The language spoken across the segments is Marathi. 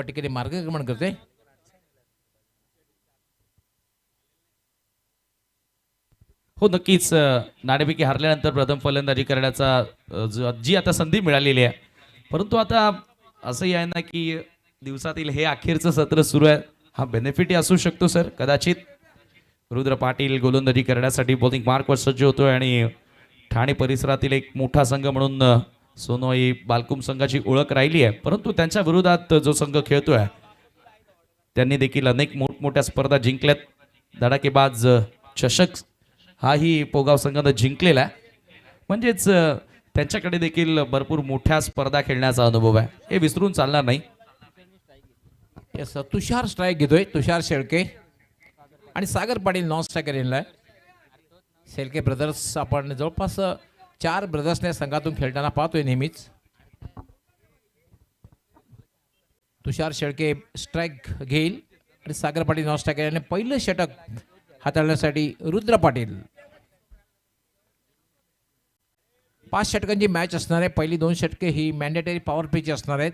ठिकाणी मार्गक्रमण करते. हो नक्कीच नाणेफेकी हारल्यानंतर प्रथम फलंदाजी करण्याचा जी आता संधी मिळालेली आहे. परंतु आता असंही आहे ना की दिवसातील हे अखेरचं सत्र सुरू आहे. हा बेनिफिट असू शकतो सर. कदाचित रुद्र पाटील गोलंदाजी करण्यासाठी बॉलिंग मार्कवर सज्ज होतोय आणि ठाणे परिसरातील एक मोठा संघ म्हणून सोनोई बालकुम संघाची ओळख राहिली आहे. परंतु त्यांच्या विरोधात जो संघ खेळतोय त्यांनी देखील अनेक मोठमोठ्या स्पर्धा जिंकल्यात. धडाकेबाज चषक हाही पोगाव संघानं जिंकलेला आहे. म्हणजेच त्यांच्याकडे देखील भरपूर मोठ्या स्पर्धा खेळण्याचा अनुभव आहे. हे विसरून चालणार नाही. तुषार स्ट्राईक घेतोय. तुषार शेळके आणि सागर पाटील नॉन स्ट्रायकर येणार. शेळके ब्रदर्स आपण जवळपास 4 ब्रदर्सने संघातून खेळताना पाहतोय नेहमीच. तुषार शेळके स्ट्राईक घेईल आणि सागर पाटील नॉन स्ट्रायकर याने पहिलं षटक हाताळण्यासाठी रुद्र पाटील. 5 षटकांची मॅच असणार आहे. पहिली 2 षटके ही मॅन्डेटरी पॉवर प्लेची असणार आहेत.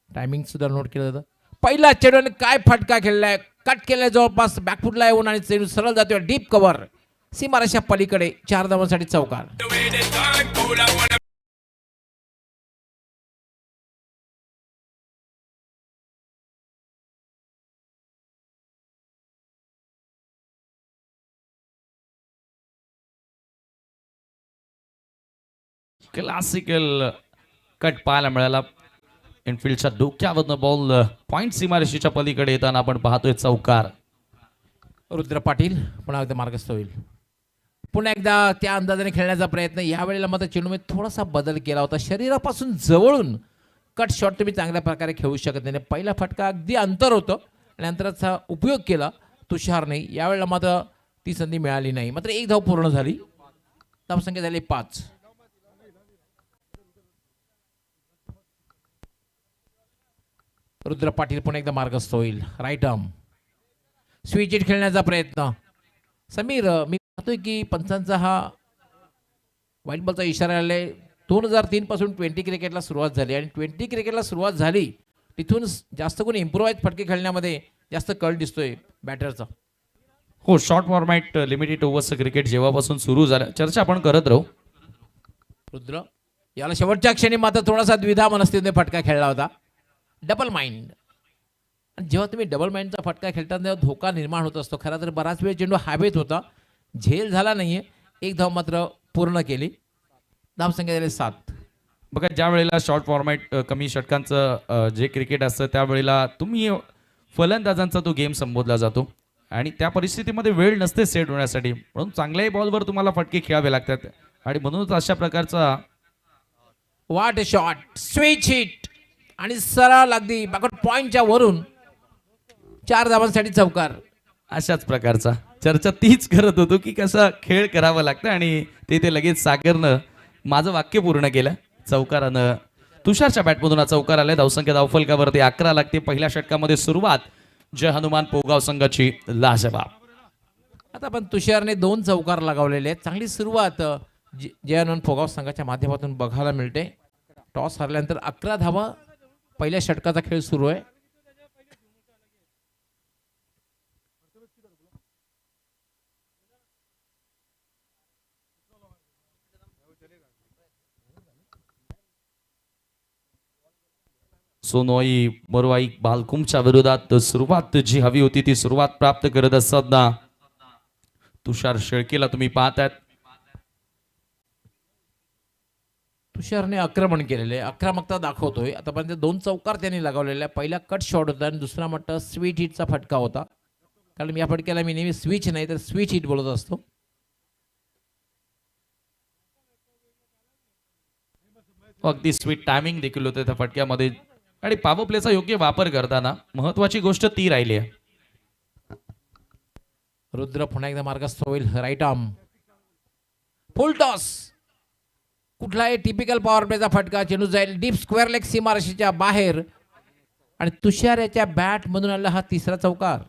टायमिंग सुद्धा नोट केलं जातं. पहिला चेंडूने काय फटका खेळलाय. कट केलाय जवळपास बॅकफुटला येऊन आणि चेंडू सरळ जातोय डीप कव्हर सीमारेषा पलीकडे. 4 धावांसाठी चौकार. क्लासिकल कट पाहायला मिळाला. इनफिल्डच्या डोक्यावरनं बॉल पॉइंट सीमारेषेच्या पलीकडे येताना आपण पाहतोय चौकार. रुद्र पाटील पुन्हा एकदा मार्गस्थ होईल. पुन्हा एकदा त्या अंदाजाने खेळण्याचा प्रयत्न. यावेळेला मात्र चेंडूमध्ये थोडासा बदल केला होता. शरीरापासून जवळून कट शॉट तुम्ही चांगल्या प्रकारे खेळू शकत नाही. पहिला फटका अगदी अंतर होतं आणि अंतराचा उपयोग केला तुषारने. यावेळेला मात्र ती संधी मिळाली नाही. मात्र 1 धाव पूर्ण झाली. धावसंख्या झाली 5. रुद्र पाटील पुन्हा एकदा मार्गस्थ होईल. राईट आर्म स्विच हिट खेळण्याचा प्रयत्न. समीर मी पाहतोय की पंचांचा हा व्हाईट बॉलचा इशारा आलाय. 2003 पासून 20 क्रिकेटला सुरुवात झाली आणि 20 क्रिकेटला सुरुवात झाली तिथून जास्त कोणी इम्प्रोवाइज फटके खेळण्यामध्ये जास्त कल दिसतोय बॅटरचा. हो शॉर्ट फॉर्मॅट लिमिटेड ओव्हर्सचं क्रिकेट जेव्हापासून सुरू झालं चर्चा आपण करत राहू. रुद्र याला शेवटच्या क्षणी मात्र थोडासा द्विधा मनस्थितीने फटका खेळला होता. Double mind. आणि जेव्हा तुम्ही डबल माइंडचा फटका खेळता तेव्हा धोका निर्माण होत असतो. खरं तर बराच वेळ चेंडू हवेत होता. झेल झाला नाहीये. 1 धाव मात्र पूर्ण केली. धावसंख्या झाली 7. बघा ज्या वेळेला शॉर्ट फॉर्मॅट कमी षटकांचं जे क्रिकेट असतं त्यावेळेला तुम्ही फलंदाजांचा तो गेम संबोधला जातो आणि त्या परिस्थितीमध्ये वेळ नसते सेट होण्यासाठी. म्हणून चांगल्याही बॉलवर तुम्हाला फटके खेळावे लागतात आणि म्हणूनच अशा प्रकारचा वाट शॉट स्विच हिट आणि सरळ अगदी बॅकवर्ड पॉइंटच्या वरून 4 धावांसाठी चौकार. अशाच प्रकारचा चर्चा तीच करत होतो की कसा खेळ करावा लागतं आणि ते लगेच सागरनं माझं वाक्य पूर्ण केलं. चौकारानं तुषारच्या बॅटमधून हा चौकार आलाय. धावसंख्या धावफलकावरती 11 लागते. पहिल्या षटकामध्ये सुरुवात जय हनुमान पोगाव संघाची लाजवाब. आता पण तुषारने 2 चौकार लगावलेले आहेत. चांगली सुरुवात जय हनुमान पोगाव संघाच्या माध्यमातून बघायला मिळते. टॉस हरल्यानंतर 11 धावा पहिल्या षटकाचा खेळ सुरू आहे. सोनोई बरोवाई बालकुमच्या विरोधात सुरुवात जी हवी होती ती सुरुवात प्राप्त करत असताना तुषार शेळकेला तुम्ही पाहतायत. तुषारने आक्रमण केलेले आक्रमकता दाखवतोय. आतापर्यंत 2 चौकार त्यांनी लगावलेले. पहिला कट शॉट होता आणि दुसरा म्हटलं स्वीट हिटचा फटका होता. कारण या फटक्याला मी नेहमी स्विच नाही तर स्विच हिट बोलत असतो. अगदी स्वीट टायमिंग देखील होते त्या फटक्यामध्ये आणि पॉवर प्लेचा योग्य वापर करताना महत्वाची गोष्ट ती राहिली आहे. रुद्र पुन्हा एकदा मार्गस्थ होईल. Right arm full toss. कुठलाही टिपिकल पॉवर प्लेचा फटका. चेंडू जाईल डीप स्क्वेअर लेग सीमारेषेच्या बाहेर आणि तुषार याच्या बॅट मधून आला हा 3रा चौकार.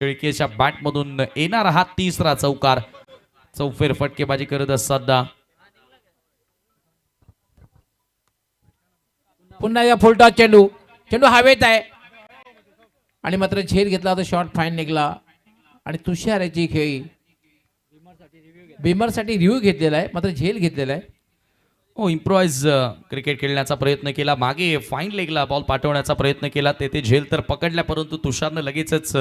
शेळकेच्या बॅटमधून येणारा हा तिसरा चौकार. चौफेर फटकेबाजी करत असताना पुन्हा या फुलटॉस चेंडू चेंडू हवेत आहे आणि मात्र झेल घेतला होता. शॉर्ट फाईन निघाला आणि तुषार याची खेळी बिमरसाठी रिव्ह्यू घेतलेला आहे, मात्र झेल घेतलेला आहे. हो, इम्प्रोवाइज क्रिकेट खेळण्याचा प्रयत्न केला. मागे फाईन लेगला बॉल पाठवण्याचा प्रयत्न केला. तेथे झेल तर पकडल्या, परंतु तुषारनं लगेचच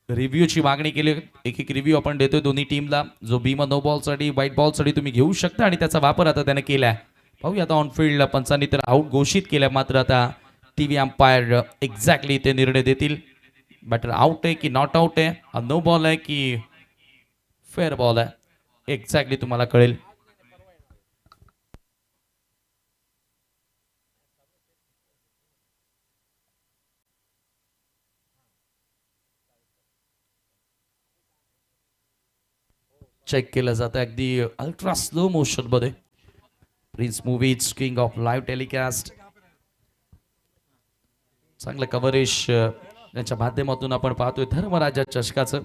रिव्ह्यूची मागणी केली. एक रिव्ह्यू आपण देतोय दोन्ही टीमला. जो भीमा नो बॉलसाठी व्हाईट बॉलसाठी तुम्ही घेऊ शकता आणि त्याचा वापर आता त्याने केलाय. पाहूया आता ऑनफिल्ड पंचांनी तर आउट घोषित केलाय, मात्र आता टीव्ही अंपायर एक्झॅक्टली ते निर्णय देतील. बॅटर आउट आहे की नॉट आउट आहे, नो बॉल आहे की फेअर बॉल आहे, एक्झॅक्टली तुम्हाला कळेल. चेक केलं जातं अगदी अल्ट्रा स्लो मोशन मध्ये. Prince Movies king of live telecast, चांगलं कव्हरेज यांच्या माध्यमातून आपण पाहतोय धर्मराजा चषकाचं.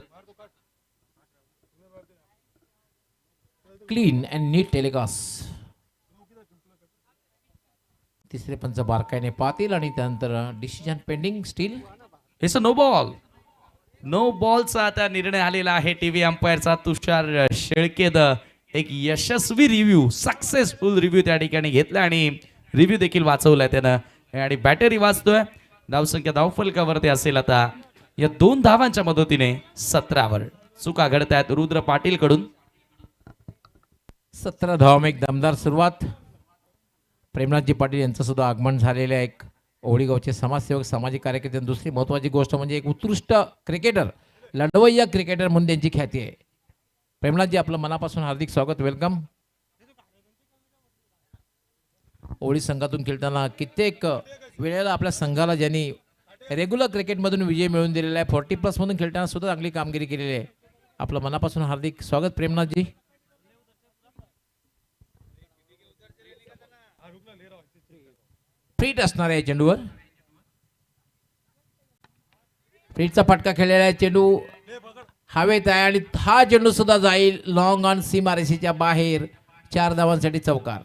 Clean and neat telecast. तिसरे पंच बारकाईने पाहतील आणि त्यानंतर decision pending still. It's a no ball. No बॉलचा आता निर्णय आलेला आहे टीव्ही अंपायरचा. तुषार शेळकेद एक यशस्वी रिव्ह्यू, सक्सेसफुल रिव्ह्यू त्या ठिकाणी घेतला आणि रिव्ह्यू देखील वाचवलाय त्यानं आणि बॅटरी वाचतोय. धावसंख्या धावफलकावरती असेल आता या 2 धावांच्या मदतीने 17वर. चुका घडत आहेत रुद्र पाटील कडून. 17 धावा, एक दमदार सुरुवात. प्रेमनाथजी पाटील यांचं सुद्धा आगमन झालेलं आहे. एक ओळीगावचे समाजसेवक, सामाजिक कार्यकर्ते. दुसरी महत्वाची गोष्ट म्हणजे एक उत्कृष्ट क्रिकेटर, लढवय्या क्रिकेटर म्हणून त्यांची ख्याती आहे. प्रेमनाथजी, आपलं मनापासून हार्दिक स्वागत, वेलकम. ओळी संघातून खेळताना कित्येक वेळेला आपल्या संघाला ज्यांनी रेग्युलर क्रिकेटमधून विजय मिळवून दिलेला आहे, 40+ मधून खेळताना सुद्धा चांगली कामगिरी केलेली आहे. आपलं मनापासून हार्दिक स्वागत प्रेमनाथजी. फ्रीट असणार आहे चेंडूवर. फ्रीटचा फटका खेळलेला आहे. चेंडू हवेत आहे आणि हा चेंडू सुद्धा जाईल लॉंग ऑन सीमारेषेच्या बाहेर. 4 धावांसाठी चौकार.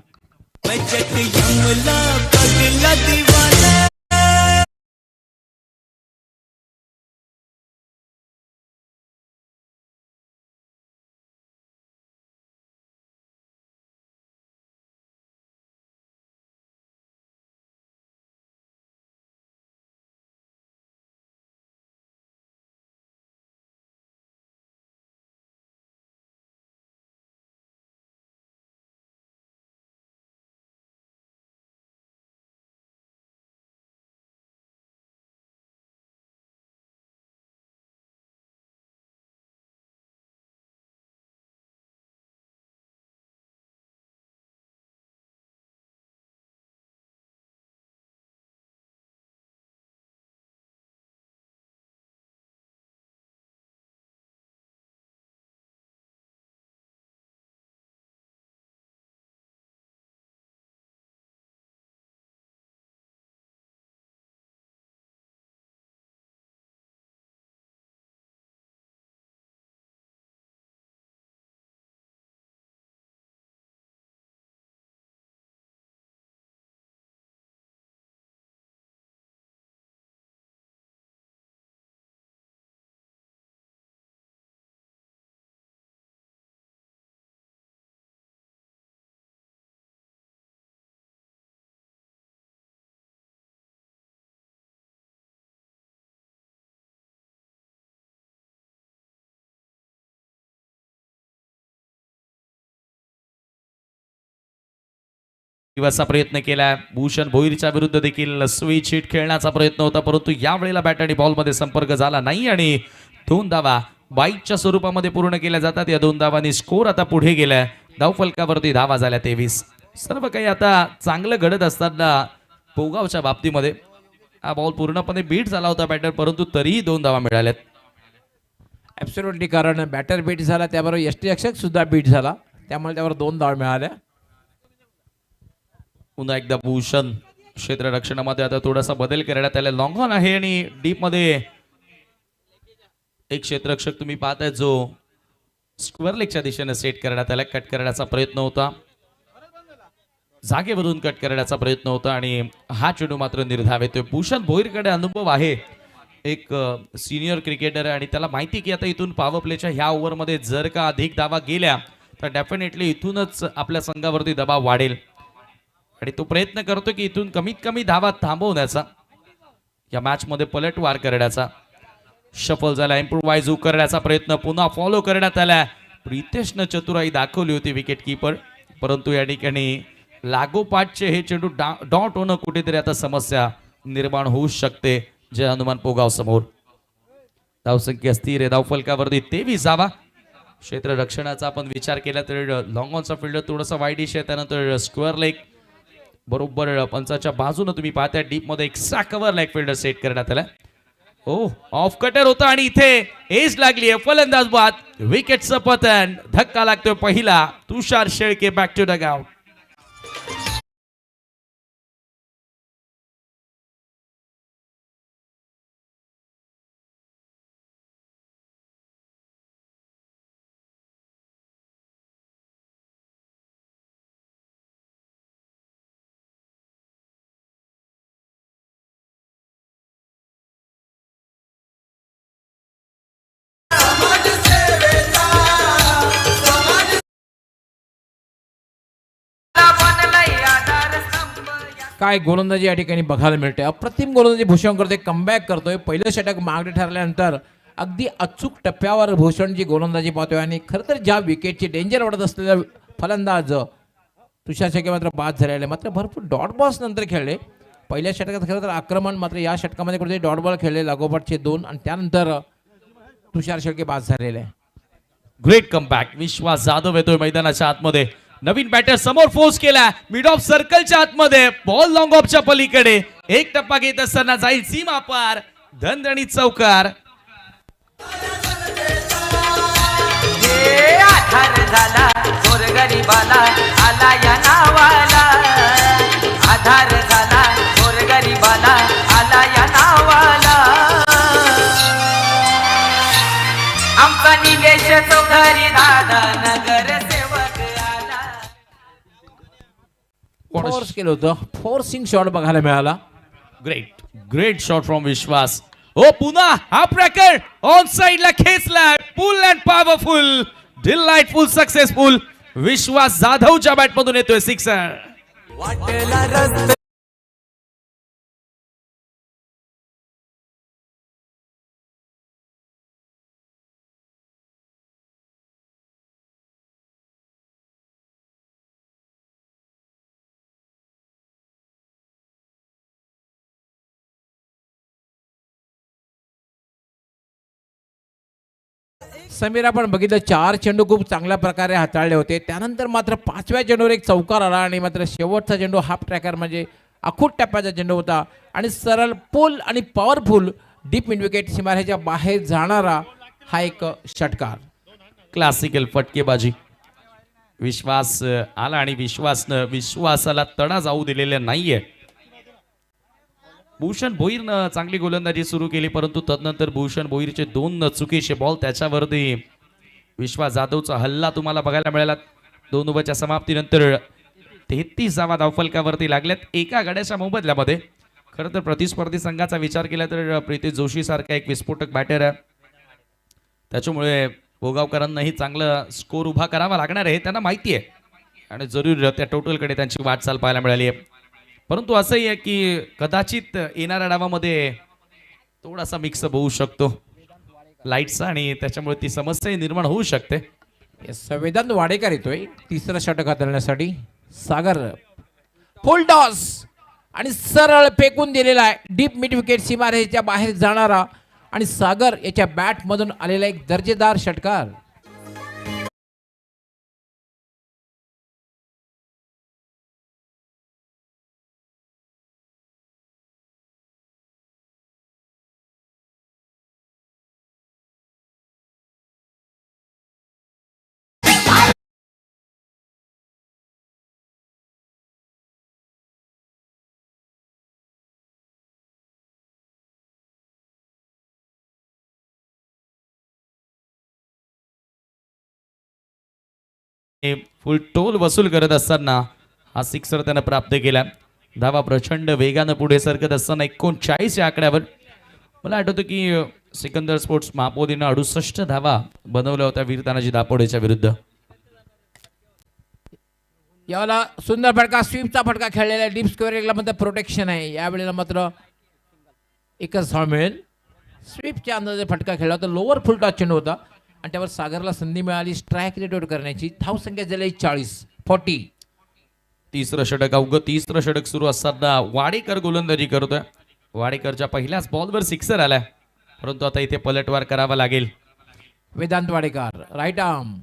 दिवसचा प्रयत्न केलाय. भूषण भोईरच्या विरुद्ध देखील स्विच हिट खेळण्याचा प्रयत्न होता, परंतु यावेळेला बॅट आणि बॉलमध्ये संपर्क झाला नाही आणि 2 धावा बाईकच्या स्वरूपामध्ये पूर्ण केल्या जातात. या 2 धावांनी स्कोर आता पुढे गेलाय. धावफलकावरती धावा झाल्या 23. सर्व काही आता चांगलं घडत असताना पोगावच्या बाबतीमध्ये हा बॉल पूर्णपणे बीट झाला होता बॅटर, परंतु तरीही 2 धावा मिळाल्यात. ॲब्सोल्युटली, कारण बॅटर बीट झाला, त्याबरोबर यष्टी रक्षक सुद्धा बीट झाला, त्यामुळे त्यावर 2 धावा मिळाल्या. पुन्हा एकदा भूषण क्षेत्ररक्षणामध्ये आता थोडासा बदल करण्यात आला. लॉंग ऑन आहे आणि डीप मध्ये एक क्षेत्ररक्षक तुम्ही पाहताय जो स्क्वेअर लेगच्या दिशेने सेट करण्यात आला, कट करण्याचा प्रयत्न होता, जागेवरून कट करण्याचा प्रयत्न होता आणि हा चेंडू मात्र निर्धाव येतोय. भूषण भोईरकडे अनुभव आहे, एक सिनियर क्रिकेटर आहे आणि त्याला माहिती की आता इथून पॉवर प्लेच्या ह्या ओव्हरमध्ये जर का अधिक धावा गेल्या तर डेफिनेटली इथूनच आपल्या संघावरती दबाव वाढेल आणि तो प्रयत्न करतो की इथून कमीत कमी धावा थांबवण्याचा, या मॅच मध्ये पलटवार करण्याचा. शफल झाला, इम्प्रोवाइज करण्याचा प्रयत्न पुन्हा फॉलो करण्यात आला. प्रितेशनं चतुराई दाखवली होती विकेट किपर, परंतु या ठिकाणी लागोपाठचे हे चेंडू डॉट होणं कुठेतरी आता समस्या निर्माण होऊ शकते. जय हनुमान पोगाव समोर धावसंख्या स्थिर आहे, धावफलकावरती 23 धावा. क्षेत्र रक्षणाचा आपण विचार केला तर लॉंग ऑनचा फिल्डर थोडासा वाईडिश आहे, त्यानंतर स्क्वेअर लेग बरोबर पंचाच्या बाजूने तुम्ही पाहताय डीप मध्ये एक कव्हर लेग फिल्डर सेट करण्यात आला. ओ ऑफ कटर होता आणि इथे एज लागली आहे, फलंदाज बाद, विकेटचं पतन, धक्का लागतोय पहिला. Tushar Shelke back to the ground. काय गोलंदाजी या ठिकाणी बघायला मिळते. अप्रतिम गोलंदाजी भूषण करतोय, कमबॅक करतोय. पहिलं षटक मागे ठरल्यानंतर अगदी अचूक टप्प्यावर भूषणची गोलंदाजी पाहतोय आणि खरं तर ज्या विकेटची डेंजर वाटत असलेला फलंदाज तुषार शेळके मात्र बाद झालेले, मात्र भरपूर डॉट बॉल्स नंतर खेळले. पहिल्या षटकात खरं तर आक्रमण, मात्र या षटकामध्ये कुठेतरी डॉट बॉल खेळले लागोपाठचे 2 आणि त्यानंतर तुषार शेळके बाद झालेले आहे. Great comeback. विश्वास जाधव येतोय मैदानाच्या आतमध्ये, नवीन बॅटर समोर फोर्स केला, मिड ऑफ सर्कलच्या आतमध्ये, बॉल लॉंग ऑफच्या पलीकडे, एक टप्पा घेत असताना जाईल सीमा पार, दणदणीत चौकार. आधार झाला गोरगरीबाला, आला या नावाला. आधार झाला गोरगरीबाला, आला या नावाला. आमचा निलेश चौधरी दादा नगरसेवक आला. फोर्स केलं होतं, फोर्सिंग शॉट बघायला मिळाला. Great shot from Vishwas. Oh पुन्हा हा प्रॅकर ऑन साइडला खेचला, full and powerful, delightful, successful. Vishwas जाधवच्या बॅट मधून येतोय सिक्सर. वाटेला रस्ते समीर आपण बघितलं 4 चेंडू खूप चांगल्या प्रकारे हाताळले होते. त्यानंतर मात्र 5व्या चेंडूवर एक चौकार आला आणि मात्र शेवटचा चेंडू हाफ ट्रॅकर म्हणजे आखूट टप्प्याचा चेंडू होता आणि सरळ पुल आणि पॉवरफुल डीप मिड विकेट सीमारेषेच्या बाहेर जाणारा हा एक षटकार. क्लासिकल फटकेबाजी. विश्वास आला आणि विश्वासाला तडा जाऊ दिलेला नाहीये. भूषण भोईरनं चांगली गोलंदाजी सुरू केली, परंतु तदनंतर भूषण भोईरचे 2 चुकीचे बॉल, त्याच्यावरती विश्वास जाधवचा हल्ला तुम्हाला बघायला मिळाला. 2 ओव्हरच्या समाप्तीनंतर 33 धावा धावफलकावरती लागल्यात एका गड्याच्या मोबदल्यामध्ये. खरं तर प्रतिस्पर्धी संघाचा विचार केला तर प्रीतेश जोशी सारखा एक विस्फोटक बॅटर आहे, त्याच्यामुळे भोगावकरांनाही चांगलं स्कोर उभा करावा लागणार आहे, त्यांना माहिती आहे आणि जरूर त्या टोटलकडे त्यांची वाटचाल पाहायला मिळाली आहे. परंतु असंही आहे की कदाचित येणाऱ्या डावामध्ये थोडासा मिक्सअप होऊ शकतो लाईटचा आणि त्याच्यामुळे ती समस्या निर्माण होऊ शकते. वेदांत वाडेकर येतोय तिसरं षटक हाताळण्यासाठी. सागर फुल टॉस आणि सरळ फेकून दिलेला आहे डीप मिड विकेट सीमारेषेच्या बाहेर जाणारा आणि सागर याच्या बॅट मधून आलेला एक दर्जेदार षटकार. फुल टोल वसूल करत असताना हा सिक्सर त्यानं प्राप्त केला. धावा प्रचंड वेगानं पुढे सरकत असताना 39 या आकड्यावर मला आठवतं की सिकंदर स्पोर्ट्स महापोलीनं 68 धावा बनवल्या होत्या वीर तानाजी दापोडेच्या विरुद्ध. यावेळेला सुंदर फटका, स्वीपचा फटका खेळलेला आहे. डीप स्क्वेअर मध्ये प्रोटेक्शन आहे. यावेळेला मात्र एकच धाव मिळेल. स्वीपच्या अंदाजे फटका खेळला होता, लोअर फुल टॉस चेंडू होता आणि त्यावर सागरला संधी मिळाली स्ट्राईक रेट आउट करण्याची. धाव संख्या झाली 40. तिसरं षटक अवघं तिसरं षटक सुरू असताना वाडेकर गोलंदाजी करतोय. वाडेकरच्या पहिल्याच बॉलवर सिक्सर आलाय, परंतु आता इथे पलटवार करावा लागेल. Vedant Wadekar right arm.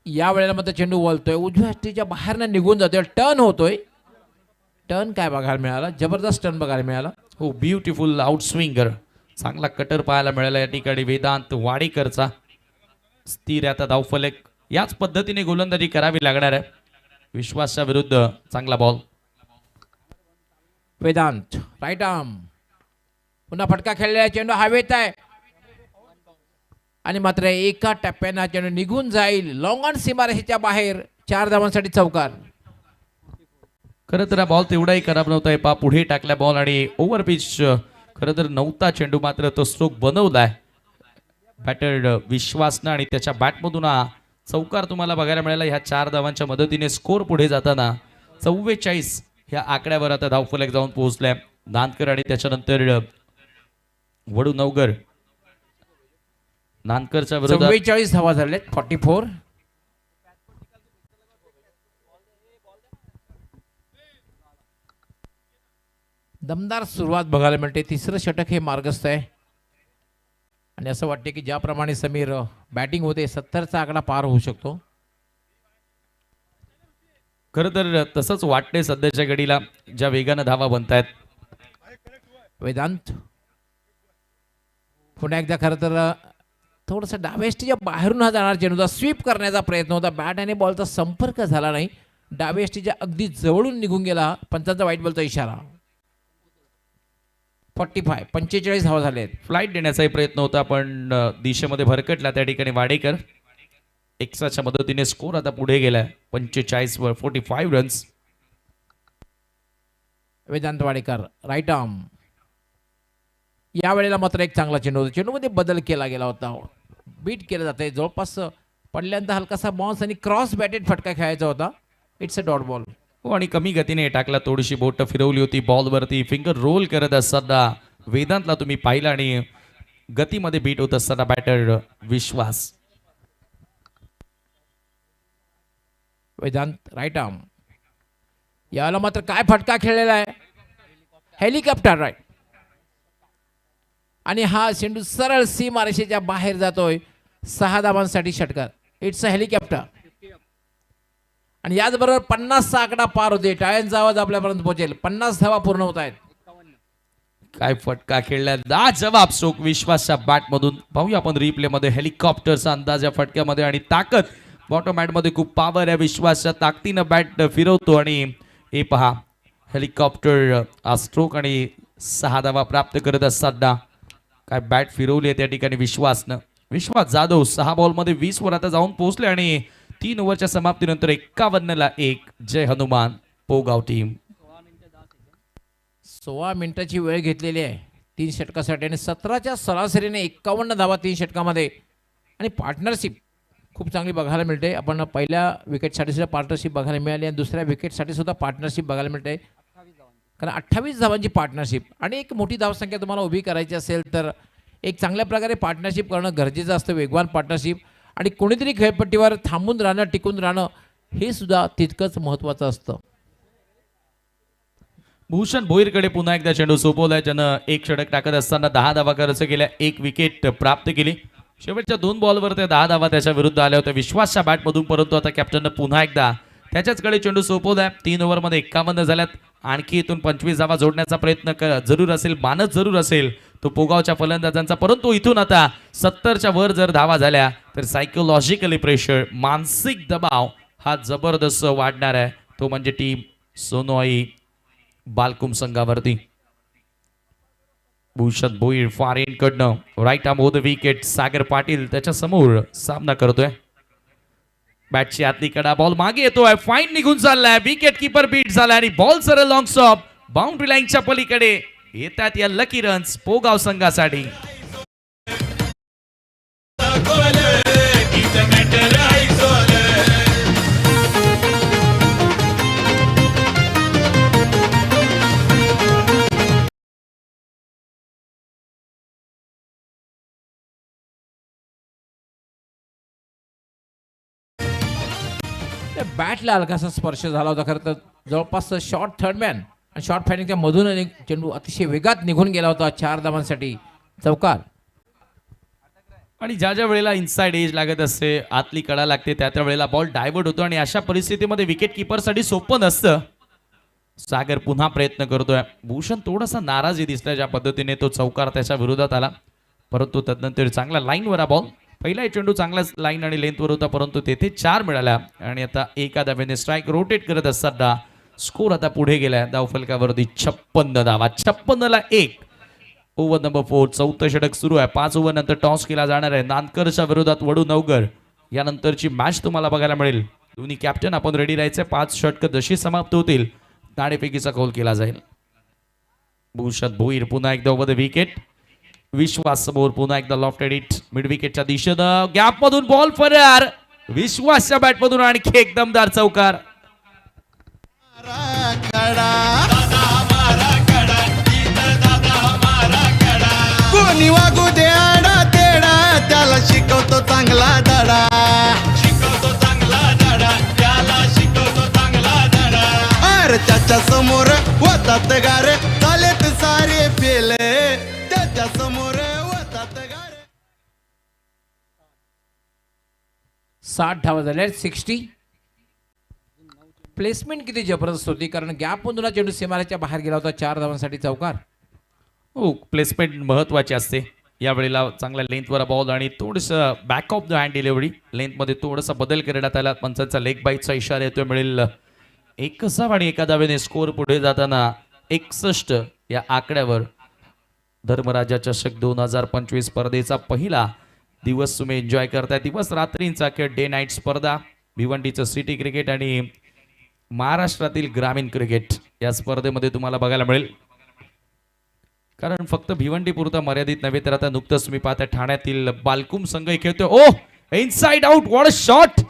या वेळेला मात्र चेंडू वळतोय, उजव्या स्टीच्या बाहेरनं निघून जातोय, टर्न होतोय. टर्न काय बघायला मिळाला, जबरदस्त टर्न बघायला मिळाला. हो, ब्युटिफुल आउट स्विंगर, चांगला कटर पाहायला मिळाला या ठिकाणी वेदांत वाडेकरचा. स्थिर आता धावफलक, याच पद्धतीने गोलंदाजी करावी लागणार आहे. विश्वासच्या विरुद्ध चांगला बॉल. वेदांत राईट आर्म, पुन्हा फटका खेळलेला चेंडू हवेत आहे आणि मात्र एका टप्प्यानं चेंडू निघून जाईल. लॉंग ऑन सीमारेषेच्या बाहेर, 4 धावांसाठी चौकार. खरं तर हा बॉल तेवढाही खराब नव्हता. पा पुढे टाकला बॉल आणि ओव्हर पिच खरं तर नव्हता चेंडू, मात्र तो स्ट्रोक बनवलाय बॅटर विश्वासनं आणि त्याच्या बॅटमधून हा चौकार तुम्हाला बघायला मिळाला. ह्या 4 धावांच्या मदतीने स्कोर पुढे जाताना 44 ह्या आकड्यावर आता धावफलक जाऊन पोहोचलाय. नांदकर आणि त्याच्यानंतर वडू नवगर. नांदकरच्या विरोधात 44 धावा झालेत, 44. दमदार सुरुवात बघायला मिळते. तिसरं षटक हे मार्गस्थ आहे आणि असं वाटते की ज्याप्रमाणे समीर बॅटिंग होते 70चा आकडा पार होऊ शकतो. खरं तर तसंच वाटते सध्याच्या घडीला ज्या वेगानं धावा बनतायत. वेदांत पुन्हा एकदा खरं तर थोडंसं डावेष्टीच्या बाहेरून हा जाणार चेंडूचा स्वीप करण्याचा प्रयत्न होता. बॅट आणि बॉलचा संपर्क झाला नाही, डावेष्टीच्या अगदी जवळून निघून गेला. पंचांचा वाईट बॉलचा इशारा. 45 धावा झाले आहेत. फ्लाईट देण्याचाही प्रयत्न होता पण दिशेमध्ये भरकटला त्या ठिकाणी वाडेकर. एक्साच्या मदतीने स्कोर आता पुढे गेलाय 45 वर 45 runs. Vedant Wadekar right arm. या वेळेला मात्र एक चांगला चेंडू होता. चेंडूमध्ये बदल केला गेला होता, बीट केलं जात आहे. जवळपास पडल्यानंतर हलकासा बाउन्स आणि क्रॉस बॅटेड फटका खेळायचा होता. It's a dot ball. हो, आणि कमी गतीने टाकला, थोडीशी बोट फिरवली होती बॉलवरती. फिंगर रोल करत असताना वेदांतला तुम्ही पाहिलं आणि गतीमध्ये बीट होत असताना batter Vishwas. Vedant right arm. याला मात्र काय फटका खेळलेला आहे, हेलिकॉप्टर राईट. आणि हा चेंडू सरळ सीमारेषेच्या बाहेर जातोय. 6 धावांसाठी षटकार. It's a helicopter. आणि याचबरोबर 50चा आकडा पार होते. टाळ्यांचा आवाज आपल्यापर्यंत पोहोचेल. 50 धावा पूर्ण होत आहेत. काय फटका खेळला, लाजवाब स्ट्रोक विश्वासच्या बॅटमधून. पाहूया आपण रिप्ले मध्ये हेलिकॉप्टरचा अंदाज या फटक्यामध्ये आणि ताकद. बॉटम बॅटमध्ये खूप पॉवर आहे. विश्वासच्या ताकदीनं बॅट फिरवतो आणि हे पहा हेलिकॉप्टर हा स्ट्रोक आणि 6 धावा प्राप्त करत असताना काय बॅट फिरवली आहे त्या ठिकाणी विश्वासनं. विश्वास जाधव 6 बॉलमध्ये 20 वर आता जाऊन पोहोचले आणि 3 ओव्हरच्या समाप्तीनंतर 51ला 1. जय हनुमान पोगाव टीम. 16 मिनिटाची वेळ घेतलेली आहे 3 षटकासाठी आणि 17च्या सरासरीने 51 धावा 3 षटकामध्ये. आणि पार्टनरशिप खूप चांगली बघायला मिळते. आपण पहिल्या विकेटसाठी सुद्धा पार्टनरशिप बघायला मिळाली आणि दुसऱ्या विकेटसाठी सुद्धा पार्टनरशिप बघायला मिळते. कारण 28 धावांची पार्टनरशिप आणि एक मोठी धावसंख्या तुम्हाला उभी करायची असेल तर एक चांगल्या प्रकारे पार्टनरशिप करणं गरजेचं असतं. वेगवान पार्टनरशिप आणि कोणीतरी खेळपट्टीवर थांबून राहणं, टिकून राहणं हे सुद्धा तितकंच महत्त्वाचं असतं. भूषण भोईरकडे पुन्हा एकदा चेंडू सोपवलाय, ज्यानं 1 षटक टाकत असताना 10 धावा खर्च केल्या, 1 विकेट प्राप्त केली. शेवटच्या 2 बॉलवर ते 10 धावा त्याच्या विरुद्ध आल्या होत्या विश्वासच्या बॅटमधून. परंतु आता कॅप्टननं पुन्हा एकदा त्याच्याचकडे चेंडू सोपवलाय. 3 ओव्हरमध्ये 51 झाल्यात. आणखी इथून 25 धावा जोडण्याचा प्रयत्न जरूर असेल, मानस जरूर असेल तो पोगावच्या फलंदाजांचा. परंतु इथून आता 70च्या वर जर धावा झाल्या तर सायकोलॉजिकली प्रेशर, मानसिक दबाव हा जबरदस्त वाढणार आहे. तो म्हणजे टीम सोनोई बालकुम संघावरती. भूषण भोईर फार एंडकडनं right arm over the wicket. Sagar Patil त्याच्या समोर सामना करतोय. बॅटची आतली कडा, बॉल मागे येतोय, फाईन निघून चाललाय, विकेट किपर बीट झाला आणि बॉल सरळ लॉंग स्टॉप बाउंड्री लाईनच्या पलीकडे येतात या लकी रन्स पोगाव संघासाठी. बॅटला हलकासा स्पर्श झाला होता. खरं तर जवळपास शॉर्ट थर्डमॅन आणि शॉर्ट फायरिंगच्या मधून चेंडू अतिशय वेगात निघून गेला होता. 4 धावांसाठी चौकार. आणि ज्या ज्या वेळेला इनसाइड एज लागत असते, आतली कडा लागते, त्या वेळेला बॉल डायव्हर्ट होतो आणि अशा परिस्थितीमध्ये विकेट किपरसाठी सोपं नसतं. सागर पुन्हा प्रयत्न करतोय. भूषण थोडासा नाराजी दिसला ज्या पद्धतीने तो चौकार त्याच्या विरोधात आला, परंतु तदनंतर चांगला लाईनवर हा बॉल. पहिला चेंडू चांगला लाईन आणि लेंथवर होता, परंतु तेथे 4 मिळाल्या आणि आता एका धावेने स्ट्राईक रोटेट करत असताना स्कोर आता पुढे गेलाय धावफलकावरती 56 धावा. 56ला 1. ओव्हर नंबर 4, 4थं षटक सुरू आहे. 5 ओव्हर नंतर टॉस केला जाणार आहे. नांदकरच्या विरोधात वडू नवगर. यानंतरची मॅच तुम्हाला बघायला मिळेल. दोन्ही कॅप्टन आपण रेडी राहायचे. 5 षटक जशी समाप्त होतील नाणेफेकीचा कौल केला जाईल. भूषण भोईर पुन्हा एकदा ओव्हर द विकेट. विश्वास समोर पुन्हा एकदा लॉफ्टेड हिट मिड विकेटच्या दिशेनं, गॅप मधून बॉल फरार. विश्वासच्या बॅट मधून आणखी एक दमदार चौकार. कोणी वागू दे आडा तेडा, त्याला शिकवतो चांगला धडा. अरे त्याच्या समोर होतात गारे, चालेत सारे पेले. त्याच्या समोर होतात गारे. 60 धावा झाल्या. 60. प्लेसमेंट किती जबरदस्त होती, कारण गॅप मधून हा चेंडू सीमारेच्या बाहेर गेला होता. 4 धावांसाठी चौकार. हो, प्लेसमेंट महत्वाची असते. या वेळेला चांगला लेंथवर बॉल आणि थोडंसं back of the hand delivery. लेंथमध्ये थोडासा बदल करण्यात आला. पंचांचा लेग बाईटचा इशारा येतोय. मिळेल 1 आणि एका धावेने स्कोर पुढे जाताना 61 या आकड्यावर. धर्मराजा चषक 2025 स्पर्धेचा पहिला दिवस तुम्ही एन्जॉय करताय. दिवस रात्रींचा खेळ, डे नाईट स्पर्धा. भिवंडीचं सिटी क्रिकेट आणि महाराष्ट्रातील ग्रामीण क्रिकेट या स्पर्धेमध्ये तुम्हाला बघायला मिळेल. कारण फक्त भिवंडी पुरता मर्यादित नव्हे, तर आता नुकतंच तुम्ही पाहता ठाण्यातील बालकुम संघ खेळतोय. Oh inside out, what a shot.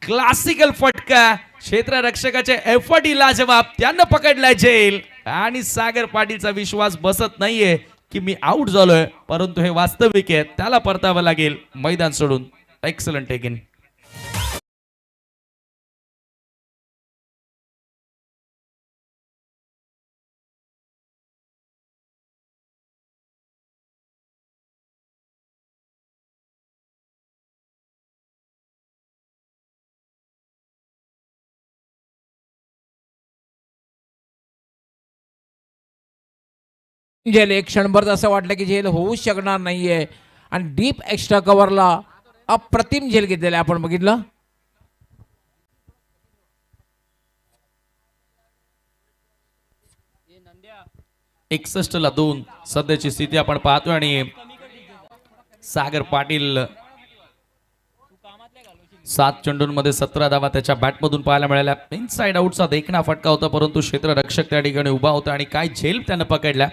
Classical फटका. क्षेत्ररक्षकाचे एफर्ट लाजवाब. त्यांना पकडलाय झेल आणि सागर पाटीलचा विश्वास बसत नाहीये की मी आउट झालोय, परंतु हे वास्तविक आहे. त्याला परतावं लागेल मैदान सोडून. Excellent taken. झेल एक क्षणभर असं वाटलं की झेल होऊ शकणार नाहीये आणि डीप एक्स्ट्रा कव्हरला अप्रतिम झेल घेतलेला आपण बघितलं. ला 2 सध्याची स्थिती आपण पाहतो आणि सागर पाटील 7 चेंडूंमध्ये 17 धावा त्याच्या बॅटमधून पाहायला मिळाल्या. इनसाइड आउटचा देखणा फटका होता, परंतु क्षेत्ररक्षक त्या ठिकाणी उभा होता आणि काय झेल त्यानं पकडला.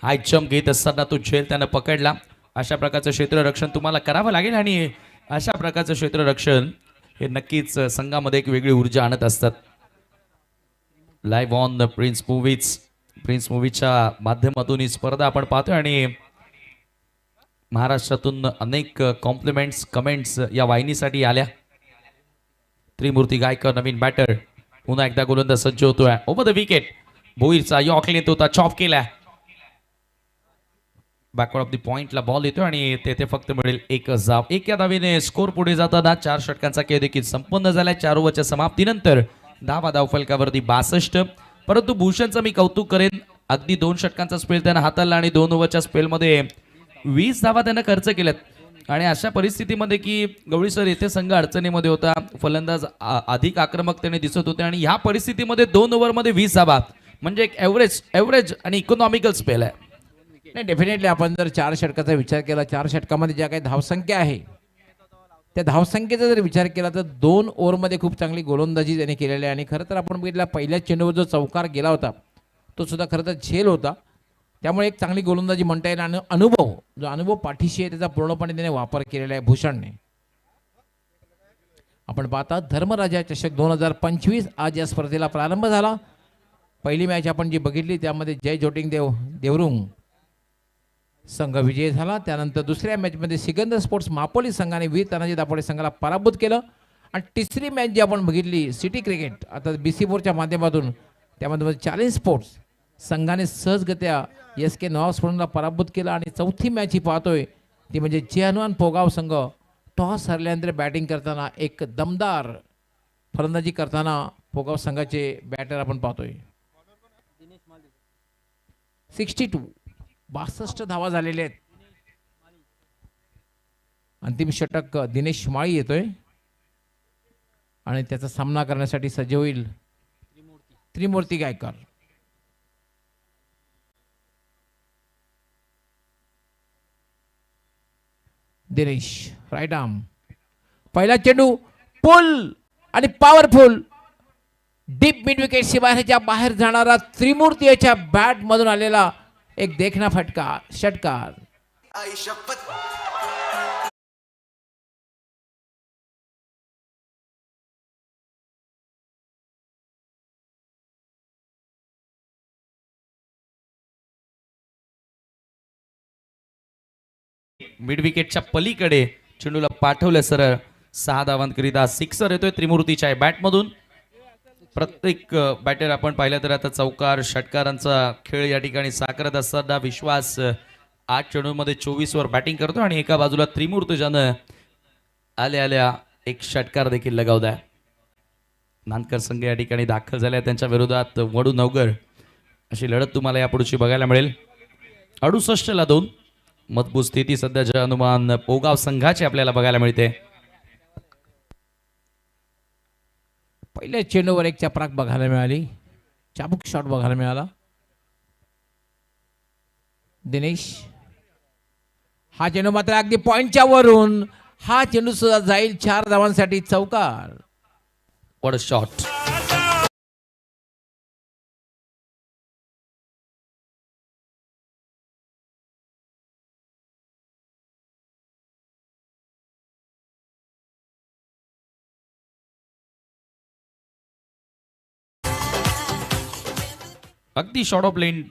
हाय जम्प घेत असताना तो झेल त्यानं पकडला. अशा प्रकारचं क्षेत्ररक्षण तुम्हाला करावं लागेल आणि अशा प्रकारचं क्षेत्ररक्षण हे नक्कीच संघामध्ये एक वेगळी ऊर्जा आणत असतात. लाईव्ह ऑन प्रिन्स मूवीच्या माध्यमातून ही स्पर्धा आपण पाहतोय आणि महाराष्ट्रातून अनेक कॉम्प्लिमेंट्स कमेंट्स या वाहिनीसाठी आल्या. त्रिमूर्ती गायकर नवीन बॅटर पुन्हा एकदा गोलंदाज सज्ज होतोय. Over the wicket. भोईरचा यॉर्क लेंथ होता, चॉप केला. बॅकवर्ड ऑफ द पॉइंटला बॉल येतो आणि तेथे फक्त मिळेल 1 धाव. 1 या धावेने स्कोर पुढे जाताना 4 षटकांचा खेळ देखील संपन्न झाला. 4 ओव्हरच्या समाप्तीनंतर धावा धावफलकावरती 62. परंतु भूषणचं मी कौतुक करेन. अगदी 2 षटकांचा स्पेल त्यानं हाताळला आणि 2 ओव्हरच्या स्पेलमध्ये 20 धावा त्यानं खर्च केल्यात. आणि अशा परिस्थितीमध्ये की गवळी सर येथे संघ अडचणीमध्ये होता, फलंदाज अधिक आक्रमकतेने दिसत होते आणि ह्या परिस्थितीमध्ये 2 ओव्हरमध्ये 20 धावा म्हणजे एक एव्हरेज आणि इकॉनॉमिकल स्पेल आहे. नाही, डेफिनेटली आपण जर 4 षटकाचा विचार केला, 4 षटकामध्ये ज्या काही धावसंख्या आहे त्या धावसंख्येचा जर विचार केला तर 2 ओव्हरमध्ये खूप चांगली गोलंदाजी त्याने केलेली आहे. आणि खरं तर आपण बघितलं पहिल्या चेंडूवर जो चौकार गेला होता तो सुद्धा खरं तर झेल होता. त्यामुळे एक चांगली गोलंदाजी म्हणता येईल. आणि अनुभव पाठीशी आहे त्याचा पूर्णपणे त्याने वापर केलेला आहे भूषणने. आपण पाहता धर्मराजा चषक 2025 आज या स्पर्धेला प्रारंभ झाला. पहिली मॅच आपण जी बघितली त्यामध्ये जय जोटिंग देवरुंग संघ विजयी झाला. त्यानंतर दुसऱ्या मॅचमध्ये सिकंदर स्पोर्ट्स मापोली संघाने वीर तानाजी दापोडे संघाला पराभूत केलं. आणि तिसरी मॅच जी आपण बघितली सिटी क्रिकेट आता BC4च्या माध्यमातून त्यामध्ये चॅलेंज स्पोर्ट्स संघाने सहजगत्या SK नवाब स्पोर्ट्सला पराभूत केलं. आणि चौथी मॅच ही पाहतोय ती म्हणजे जे हनुमान पोगाव संघ टॉस हरल्यानंतर बॅटिंग करताना एक दमदार फलंदाजी करताना पोगाव संघाचे बॅटर आपण पाहतोय. 62 धावा झालेले आहेत. अंतिम षटक दिनेश माळी येतोय आणि त्याचा सामना करण्यासाठी सज्ज होईल त्रिमूर्ती गायकर. दिनेश राईट आर्म पहिला चेंडू पुल आणि पॉवरफुल डीप मिड विकेट शिवाऱ्याच्या बाहेर जाणारा त्रिमूर्ती याच्या बॅट मधून आलेला एक देखना षटकार. आई शपथ मिड विकेटच्या पलीकडे चेंडूला पाठवलं सरळ 6 धावांकरिता सिक्सर येतोय त्रिमूर्तीच्या बॅटमधून. प्रत्येक बॅटर आपण पाहिलं तर आता चौकार षटकारांचा खेळ या ठिकाणी साकारत असताना विश्वास 8 चेंडूंमध्ये 24 वर बॅटिंग करतो. आणि एका बाजूला त्रिमूर्तीजानं आल्या एक षटकार देखील लगावलाय. नानकर संघ या ठिकाणी दाखल झाल्या त्यांच्या विरोधात वडू नवगर अशी लढत तुम्हाला यापुढची बघायला मिळेल. 68-2 मजबूत स्थिती सध्याच्या हनुमान पोगाव संघाची आपल्याला बघायला मिळते. पहिल्या चेंडूवर एक चपराक बघायला मिळाली. चाबूक शॉट बघायला मिळाला. दिनेश हा चेंडू मात्र अगदी पॉइंटच्या वरून हा चेंडू सुद्धा जाईल 4 धावांसाठी चौकार. What a shot. अगदी शॉर्ट ऑफ लेन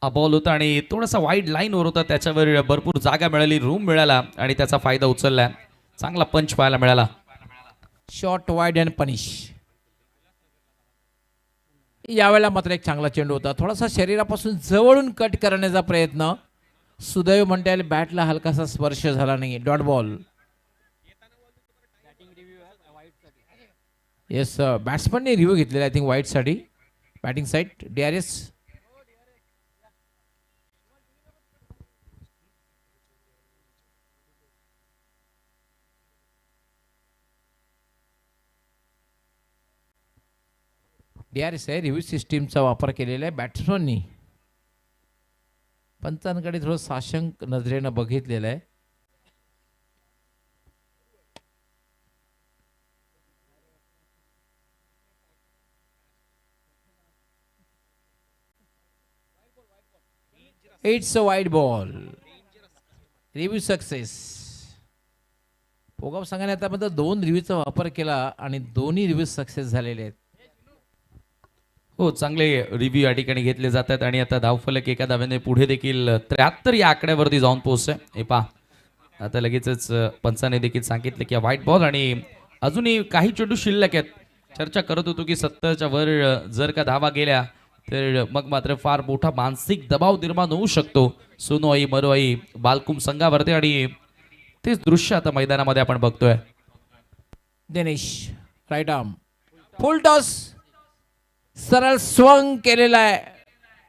हा बॉल होता आणि थोडासा वाईड लाईनवर होता. त्याच्यावर भरपूर जागा मिळाली, रूम मिळाला आणि त्याचा फायदा उचलला. चांगला पंच पाहायला मिळाला. Short wide and punish. यावेळेला मात्र एक चांगला चेंडू होता. थोडासा शरीरापासून जवळून कट करण्याचा प्रयत्न. सुदैव म्हणता येईल बॅटला हलकासा स्पर्श झाला नाही. Dot ball. येस बॅट्समनने रिव्ह्यू घेतलेला आय थिंक वाईट साठी बॅटिंग साईड DRS. आहे रिव्ह्यू सिस्टीमचा वापर केलेला आहे बॅट्समननी. पंचांकडे थोडं साशंक नजरेनं बघितलेलं आहे. It's a wide ball. Review success. पोगाव संघाने आतापर्यंत 2 रिव्ह्यूचा वापर केला आणि दोन्ही रिव्ह्यू सक्सेस झालेले आहेत. हो चांगले रिव्ह्यू या ठिकाणी घेतले जातात आणि आता धावफलक एका धाव्याने पुढे देखील 73 या आकड्यावरती जाऊन पोहोचतोय. हे पहा आता लगेचच पंचाने देखील सांगितलं की व्हाईट बॉल आणि अजूनही काही चेंडू शिल्लक आहेत. चर्चा करत होतो की 70च्या वर जर का धावा गेल्या तर मग मात्र फार मोठा मानसिक दबाव निर्माण होऊ शकतो सोनोई मरोई बालकुम संघावरती आणि तेच दृश्य आता मैदानामध्ये आपण बघतोय. Dinesh right arm full toss सरळ स्वंग केलेला आहे.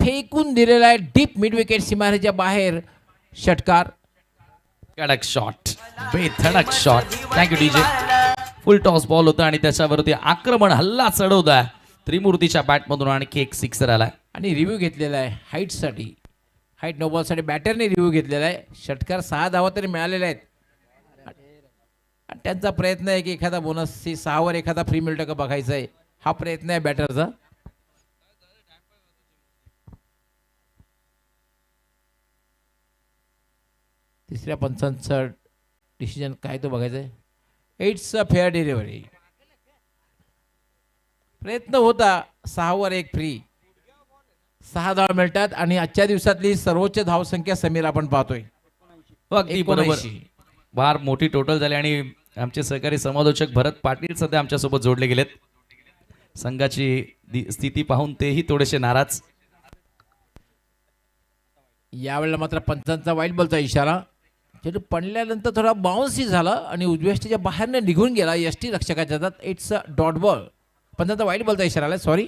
फेकून दिलेला आहे डीप मिड विकेट सीमारेच्या बाहेर. षटकार. कडक शॉट बेधडक shot. Thank you DJ. Full toss ball होता आणि त्याच्यावरती आक्रमण हल्ला चढवताय त्रिमूर्तीच्या बॅटमधून आणखी एक सिक्सर आलाय. आणि रिव्ह्यू घेतलेला आहे हाईटसाठी. हाईट नो बॉलसाठी बॅटरने रिव्ह्यू घेतलेला आहे. षटकार 6 धावा तरी मिळालेल्या आहेत. आणि त्यांचा प्रयत्न आहे की एखादा बोनस 6 एखादा फ्री मिळतं का बघायचा आहे, हा प्रयत्न आहे बॅटरचा. तिसऱ्या पंचांचं डिसिजन काय तो बघायचं आहे. It's a fair delivery. प्रयत्न होता 6 1 फ्री, 6 धावा मिळतात आणि आजच्या दिवसातली सर्वोच्च धावसंख्या समीर आपण पाहतोय हो, अगदी बरोबर. 79. फार मोठी टोटल झाली आणि आमचे सहकारी समालोचक भरत पाटील सध्या आमच्यासोबत जोडले गेलेत. संघाची स्थिती पाहून तेही थोडेसे नाराज. यावेळेला मात्र पंचांचा वाईट बॉलचा इशारा. चेंडू पडल्यानंतर थोडा बाउन्सही झाला आणि उजव्या यष्टीच्या बाहेरने निघून गेला यष्टी रक्षकाच्या हातात. It's a dot ball. पंचांचा वाईट बॉलचा इशारा आला, सॉरी.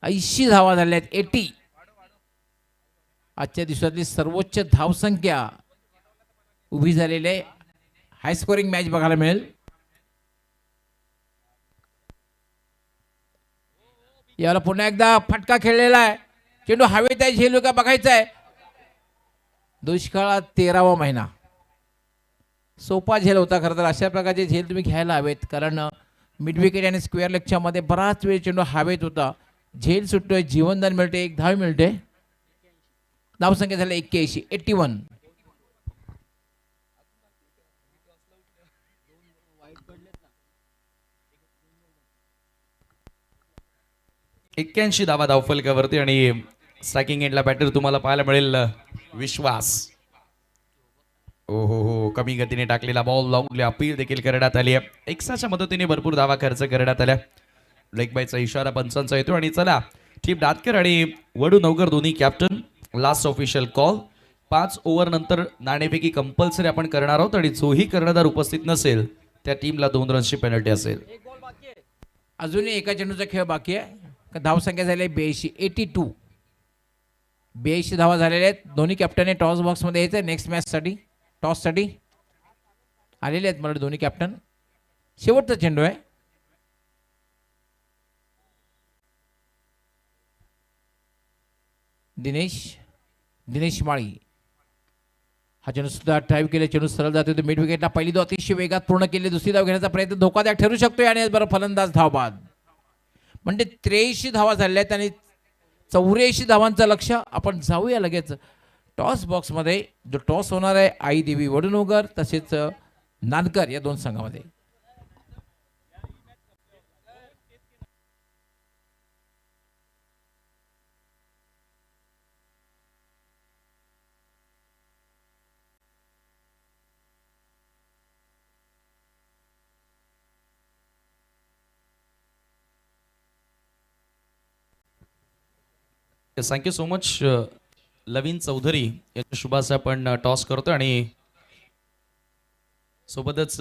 80 धावा झाल्या आहेत, 80. आजच्या दिवसातली सर्वोच्च धावसंख्या उभी झालेली आहे. हाय स्कोरिंग मॅच बघायला मिळेल. याला पुन्हा एकदा फटका खेळलेला आहे. चेंडू हवेत आहे, झेल का बघायचा आहे. दुष्काळात 13वा महिना. सोपा झेल होता खरं तर. अशा प्रकारचे झेल तुम्ही घ्यायला हवेत, कारण मिड विकेट आणि स्क्वेअर लेगच्या मध्ये बराच वेळ चेंडू हवेत होता. झेल सुटतोय, जीवनदान मिळते, 1 धाव मिळते. धावसंख्या झाली 81, 81. एक्क्याऐंशी धावा धावफलकावरती आणि स्ट्रायकिंग एंडला बॅटर तुम्हाला पाहायला मिळेल विश्वास. ओ हो, कमी गतीने टाकलेला बॉल लावून अपील देखील करण्यात आली आहे. एक्साच्या मदतीने भरपूर धावा खर्च करण्यात आल्या. लेग बायचा इशारा पंचांचा येतो आणि चला, टीम दातकर आणि वडू नवकर दोन्ही captain. Last official call. 5 over नंतर नाणेफेकी कंपल्सरी आपण करणार आहोत आणि जोही कर्णधार उपस्थित नसेल त्या टीमला 2 रन्सची पेनल्टी असेल. अजूनही एका चेंडूचा खेळ बाकी आहे. धावसंख्या झाली 82, 82. 82 धावा झालेल्या आहेत. दोन्ही कॅप्टन टॉस बॉक्समध्ये यायचं नेक्स्ट मॅचसाठी, टॉससाठी आलेले आहेत मला दोन्ही कॅप्टन. शेवटचा चेंडू आहे. दिनेश माळी हा चेंडू सुद्धा ड्राईव्ह केले. चेंडू सरळ जातो मिड विकेटला. पहिली धाव अतिशय वेगात पूर्ण केली. दुसरी धाव घेण्याचा प्रयत्न धोकादायक ठरू शकतोय आणि बरं फलंदाज धावबाद. म्हणजे 83 धावा झाल्या आहेत आणि 84 धावांचं लक्ष. आपण जाऊया लगेच टॉस बॉक्समध्ये. जो टॉस होणार आहे आई देवी वडुनगर तसेच नानकर या 2 संघामध्ये. Thank you so much. Laveen Chaudhary यांच्या शुभास आपण टॉस करतो आणि सोबतच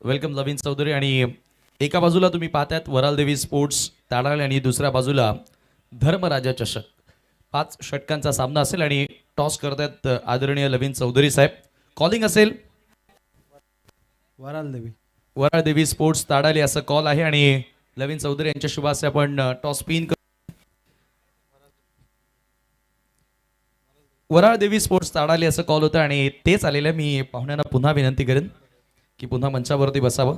वेलकम लवीन चौधरी. आणि एका बाजूला तुम्ही पाहतायत वराल देवी स्पोर्ट्स ताडाळ आणि दुसऱ्या बाजूला धर्मराजा चषक. 5 षटकांचा सामना असेल आणि टॉस करतायत आदरणीय लवीन चौधरी साहेब. कॉलिंग असेल वराल देवी स्पोर्ट्स ताडाली असं कॉल आहे आणि लवीन चौधरी यांच्या शुभासे आपण टॉस पिन कर. वराळ देवी स्पोर्ट्स ताडाली असं कॉल होतं आणि तेच आलेलं. मी पाहुण्यांना पुन्हा विनंती करेन की पुन्हा मंचावरती बसावं.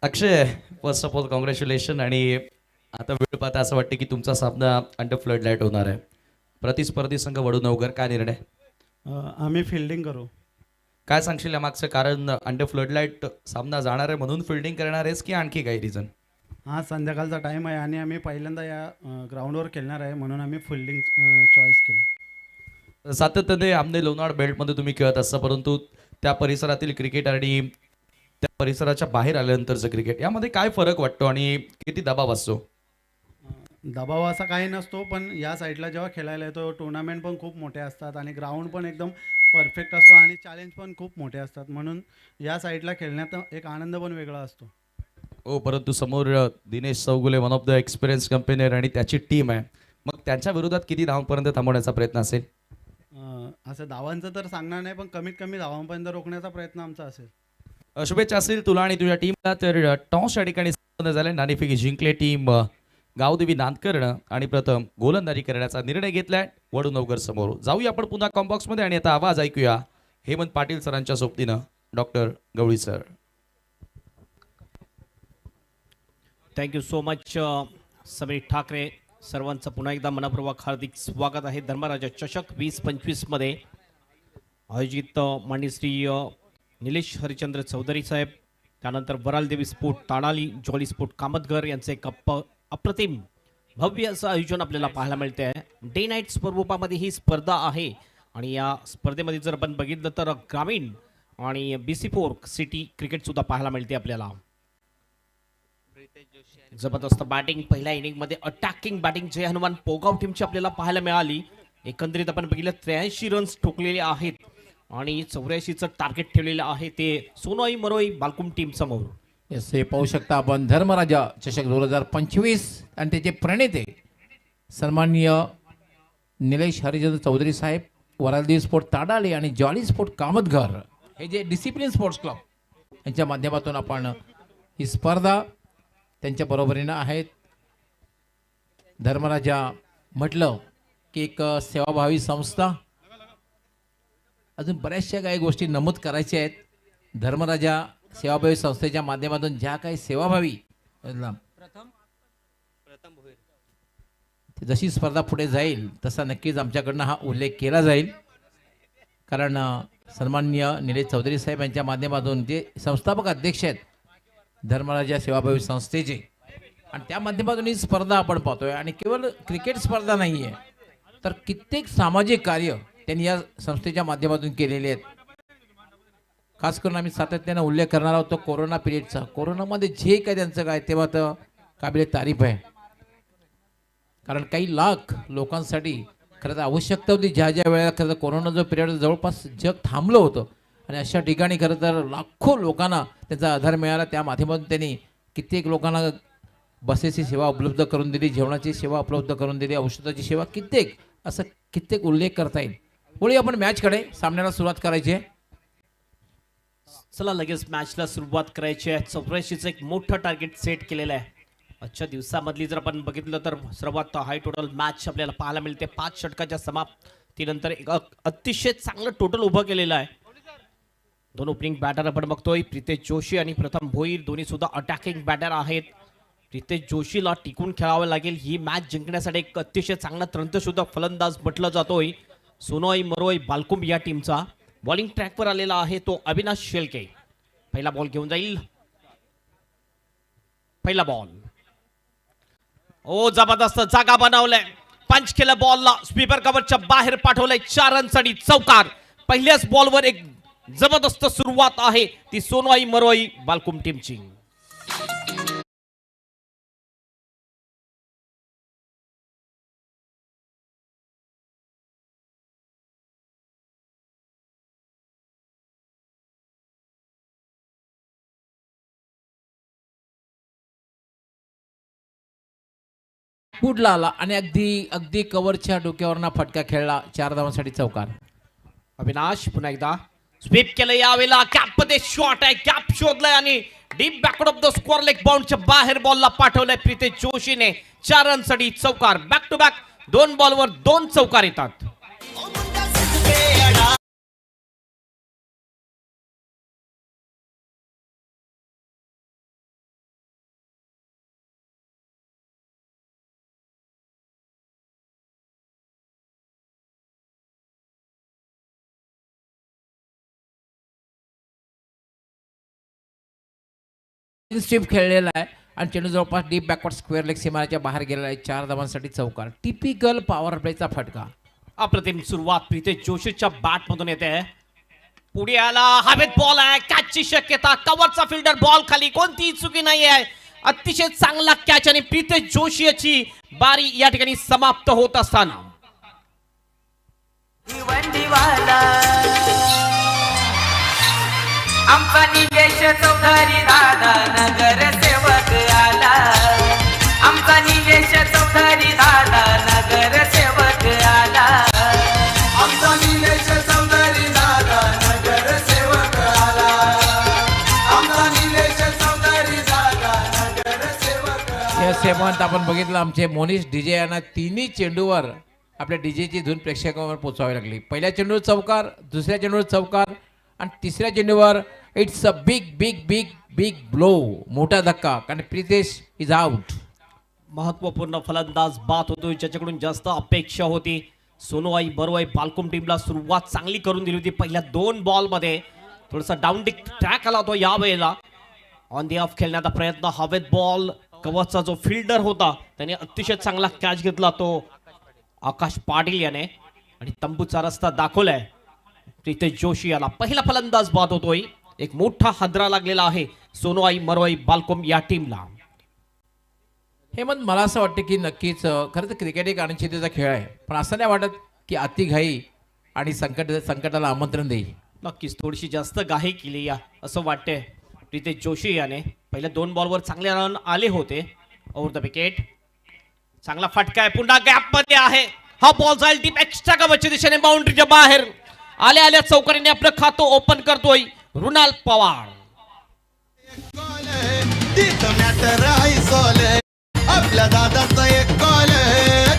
अक्षय, फर्स्ट ऑफ ऑल कॉंग्रॅच्युलेशन. आणि आता वेळ पाहता असं वाटतं की तुमचा सामना अंडर फ्लड लाईट होणार आहे. प्रतिस्पर्धी संघ वडू नवकर, काय निर्णय? आम्ही फिल्डिंग करू. काय सांगशील या मागचं कारण? अंडर फ्लड लाईट सामना जाणार आहे म्हणून फिल्डिंग करणार आहेस की आणखी काही रिझन? हा संध्याकाळचा टाईम आहे आणि आम्ही पहिल्यांदा या ग्राउंडवर खेळणार आहे म्हणून आम्ही फिल्डिंग चॉईस केली. सातत्याने आमने लोणार बेल्टमध्ये तुम्ही खेळत असता, परंतु त्या परिसरातील क्रिकेट आणि त्या परिसराच्या बाहेर आल्यानंतरचं क्रिकेट यामध्ये काय फरक वाटतो आणि किती दबाव असतो? दबाव असा काही नसतो, पण या साईडला जेव्हा खेळायला येतो टुर्नामेंट पण खूप मोठे असतात आणि ग्राउंड पण एकदम परफेक्ट असतो आणि चॅलेंज पण खूप मोठे असतात, म्हणून या साईडला खेळण्यात एक आनंद पण वेगळा असतो. हो, परंतु समोर Dinesh Chougule, one of the experience compere आणि त्याची टीम आहे. मग त्यांच्या विरोधात किती धावांपर्यंत थांबवण्याचा प्रयत्न असेल? असं धावांचं तर सांगणार नाही, पण कमीत कमी धावांपर्यंत रोखण्याचा प्रयत्न आमचा असेल. शुभेच्छा असेल तुला आणि तुझ्या टीमला. तर टॉस या ठिकाणी संपन्न झाले. नाणेफेक जिंकले टीम गावदेवी नांदकर्ण आणि प्रथम गोलंदाजी करण्याचा निर्णय घेतलाय वडूनवकर समोर. जाऊया आपण पुन्हा कॉम्बॉक्स मध्ये आणि आता आवाज ऐकूया हेमंत पाटील सरांच्या सोबतीनं doctor Gawali sir. Thank you so much Sameer Thackeray. सर्वांचं पुन्हा एकदा मनपूर्वक हार्दिक स्वागत आहे. धर्मराजा चषक 2025 मध्ये आयोजित माननीय श्री निलेश हरिचंद्र चौधरी साहेब, त्यानंतर वरालदेवी स्पोर्ट ताडाली, जॉली स्पोर्ट कामतघर यांचे एक अप्रतिम भव्य असं आयोजन आपल्याला पाहायला मिळते आहे. डे नाईट स्वरूपामध्ये ही स्पर्धा आहे आणि या स्पर्धेमध्ये जर आपण बघितलं तर ग्रामीण आणि BC4 सिटी क्रिकेट सुद्धा पाहायला मिळते आपल्याला. जबरदस्त बॅटिंग पहिल्या इनिंगमध्ये अटॅकिंग बॅटिंग जय हनुमान पोगाव टीमची आपल्याला पाहायला मिळाली. एकंदरीत आपण बघितलं 83 रन्स ठोकलेले आहेत आणि 84चं टार्गेट ठेवलेलं आहे ते सोनोई मरोई बालकुम टीम समोर. येस, हे पाहू शकता आपण धर्मराजा चषक 2025 आणि त्याचे प्रणेते सन्माननीय निलेश हरिचंद्र चौधरी साहेब, वरालदेवी स्पोर्ट ताडाली आणि जॉली स्पोर्ट कामतघर हे जे डिसिप्लिन स्पोर्ट्स क्लब यांच्या माध्यमातून आपण ही स्पर्धा त्यांच्या बरोबरीनं आहेत. धर्मराजा म्हटलं की एक सेवाभावी संस्था, अजून बऱ्याचशा काही गोष्टी नमूद करायच्या आहेत. धर्मराजा सेवाभावी संस्थेच्या माध्यमातून ज्या काही सेवाभावी जशी स्पर्धा पुढे जाईल तसा नक्कीच आमच्याकडनं हा उल्लेख केला जाईल. कारण सन्माननीय निलेश चौधरी साहेब यांच्या माध्यमातून जे संस्थापक अध्यक्ष आहेत धर्मराजा सेवाभावी संस्थेचे, आणि त्या माध्यमातून ही स्पर्धा आपण पाहतोय. आणि केवळ क्रिकेट स्पर्धा नाही आहे, तर कित्येक सामाजिक कार्य त्यांनी या संस्थेच्या माध्यमातून केलेले आहेत. खास करून आम्ही सातत्यानं उल्लेख करणार आहोत तो कोरोना पिरियडचा. कोरोनामध्ये जे काही त्यांचं काय तेव्हा तर काबिल तारीफ आहे. कारण काही लाख लोकांसाठी खरं तर आवश्यकता होती ज्या ज्या वेळेला खरं तर कोरोना जो पिरियड जवळपास जग थांबलं होतं आणि अशा ठिकाणी खरं तर लाखो लोकांना त्याचा आधार मिळाला. त्या माध्यमातून त्यांनी कित्येक लोकांना बसेसची सेवा उपलब्ध करून दिली, जेवणाची सेवा उपलब्ध करून दिली, औषधाची सेवा, कित्येक उल्लेख करता येईल. पुढे आपण मॅचकडे सामन्याला सुरुवात करायची आहे. चला लगेच मॅचला सुरुवात करायची आहे. 84चं एक मोठं टार्गेट सेट केलेलं आहे. आजच्या दिवसामधली जर आपण बघितलं तर सर्वात हाय टोटल मॅच आपल्याला पाहायला मिळते. 5 षटकाच्या समाप्तीनंतर एक अतिशय चांगलं टोटल उभं केलेलं आहे. दोन ओपनिंग बॅटर आपण बघतोय, प्रितेश जोशी आणि प्रथम भोईर, दोन्ही सुद्धा अटॅकिंग बॅटर आहेत. प्रितेश जोशीला टिकून खेळावं लागेल. ही मॅच जिंकण्यासाठी एक अतिशय चांगला त्रंतशुद्ध फलंदाज म्हटलं जातोय सोनोई मरोई बालकुंब या टीमचा. बॉलिंग ट्रॅकवर आलेला आहे तो अविनाश शेळके. पहिला बॉल घेऊन जाईल. पहिला बॉल, ओ जबरदस्त जागा बनवलंय. पंच केलं बॉलला, स्वीपर कव्हरच्या बाहेर पाठवलंय. 4 रनसाठी चौकार. पहिल्याच बॉलवर एक जबरदस्त सुरुवात आहे ती सोनोई मरोई बालकुंब टीमची. पुढला आला आणि अगदी कव्हरच्या डोक्यावरना फटका खेळला. 4 धावांसाठी चौकार. अविनाश पुन्हा एकदा स्वीप केलं. यावेळेला कॅप मध्ये शॉट आहे. कॅप शोधलाय आणि deep backward of the square leg बाउंडच्या बाहेर बॉलला पाठवलंय प्रितेश जोशीने. 4 रनसाठी चौकार. बॅक टू बॅक 2 बॉलवर 2 चौकार येतात. स्ट्रीप खेळलेला आहे आणि चेंडू जवळपास डीप बॅकवर्ड स्क्वेअर लेग सीमाच्या बाहेर गेलेला आहे. 4 धावांसाठी चौकार. टिपिकल पॉवर प्लेचा फटका. अप्रतिम सुरुवात प्रितेश जोशीच्या बॅट मधून येते. पुढे आला, हवेत बॉल आहे, कॅचची शक्यता. कव्हरचा फिल्डर बॉल खाली, कोणतीही चुकी नाही आहे. अतिशय चांगला कॅच आणि प्रितेश जोशी याची बारी या ठिकाणी समाप्त होत असताना भिवंडीवाला आमचा निलेश चौधरी दादा नगर सेवक आला. आमचा निलेश चौधरी दादा नगर सेवक आला. आमचा निलेश हेमंत आपण बघितलं आमचे मोनिश डीजे यांना तिन्ही चेंडूवर आपल्या डीजेची धून प्रेक्षकांवर पोचवावी लागली. पहिल्या चेंडूवर चौकार, दुसऱ्या चेंडूवर चौकार आणि तिसऱ्या चेंडूवर it's a big big big big blow, मोठा धक्का, कारण प्रितेश इज आउट. महत्वपूर्ण फलंदाज बाद होतोय, ज्याच्याकडून जास्त अपेक्षा होती. सोनूबाई बरोबर बालकुम टीमला सुरुवात चांगली करून दिली होती. पहिल्या 2 बॉलमध्ये थोडासा डाऊन ट्रॅक आला होता. या वेळेला ऑन दी ऑफ खेळण्याचा प्रयत्न, हवेत बॉल, कवचचा जो फिल्डर होता त्याने अतिशय चांगला कॅच घेतला, तो आकाश पाटील याने, आणि तंबूचा रस्ता दाखवलाय प्रितेश जोशी याला. पहिला फलंदाज बाद होतोय. एक मोठा हादरा लागलेला आहे सोनूबाई मरोई बालकोम या टीमला. हेमंत, मला असं वाटतं की नक्कीच खरं तर क्रिकेट एक अनिश्चिततेचा खेळ आहे, पण असं नाही वाटत की अतिघाई आणि संकटाला आमंत्रण देईल. नक्कीच थोडीशी जास्त घाई केली या असं वाटतंय प्रितेश जोशी याने. पहिल्या 2 बॉलवर चांगले रन आले होते. ओव्हर द विकेट, चांगला फटका आहे, पुन्हा गॅप मध्ये आहे. हा बॉल जाईल टीप एक्स्ट्रा कव्हरच्या दिशेने बाउंड्रीच्या बाहेर. आल्या चौकारीने आपलं खातं ओपन करतोय रुणाल पवार. तिथं मॅटर आहे सोले, आपल्या दादाचा एक कॉल,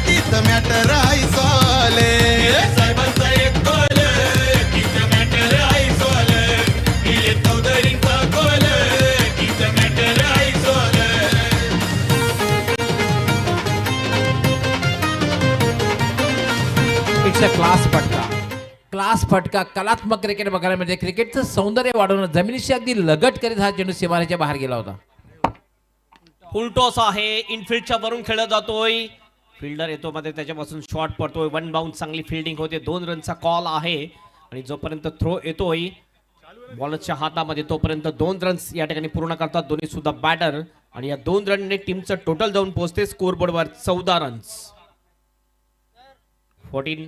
तिथं मॅटर आहे सोले, साहेबांचा एक कॉल, तिथं मॅटर आहे सोले, निलेश चौधरींचा कॉल, तिथं मॅटर आहे सोले. इट्स अ क्लास फटका, कलात्मक क्रिकेट बघायला मिळते. क्रिकेटचं सौंदर्य वाढवणं, जमिनीशी अगदी लगट करीत हा चेंडू सीमारेच्या बाहेर गेला होता. फुलटॉस आहे, इनफिल्डच्या वरून खेळला जातोय. फिल्डर येतो मध्ये, त्याच्यापासून शॉट पडतोय. 1 बाउंड, चांगली फिल्डिंग होते. 2 रनचा कॉल आहे आणि जोपर्यंत थ्रो येतोय बॉलरच्या हातामध्ये तोपर्यंत 2 रन्स या ठिकाणी पूर्ण करतात दोन्ही सुद्धा बॅटर. आणि या 2 रनने टीमचं टोटल जाऊन पोहोचते स्कोरबोर्डवर 14 runs. 14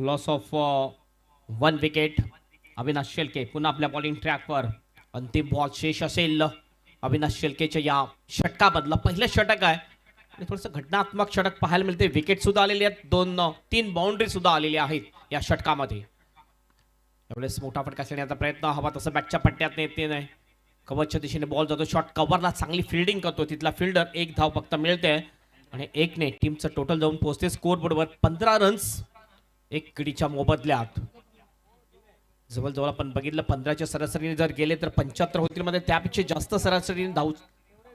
loss of 1 wicket. Avinash Shelke पुन्हा आपल्या बॉलिंग ट्रॅकवर. अंतिम बॉल शेष असेल अविनाश शेळकेच्या या षटकामधलं पहिलं षटक आहे आणि थोडंसं घटनात्मक षटक पाहायला मिळते. विकेट सुद्धा आलेली आहेत, 2-3 बाउंड्री सुद्धा आलेली आहेत या षटकामध्ये. त्यावेळेस मोठा फटका खेळण्याचा प्रयत्न, हवा तसं बॅटच्या पट्ट्यात येते नाही. कव्हरच्या दिशेने बॉल जातो, शॉट कव्हरला चांगली फिल्डिंग करतो तिथला फिल्डर. 1 धाव फक्त मिळते आणि 1ने टीमचं टोटल जाऊन पोहोचते स्कोरबोर्डवर 15 रन्स 1 कडीच्या मोबदल्यात. जवळजवळ आपण बघितलं 15च्या सरासरीने जर गेले तर 75 होतील, मध्ये त्यापेक्षा जास्त सरासरीने धाव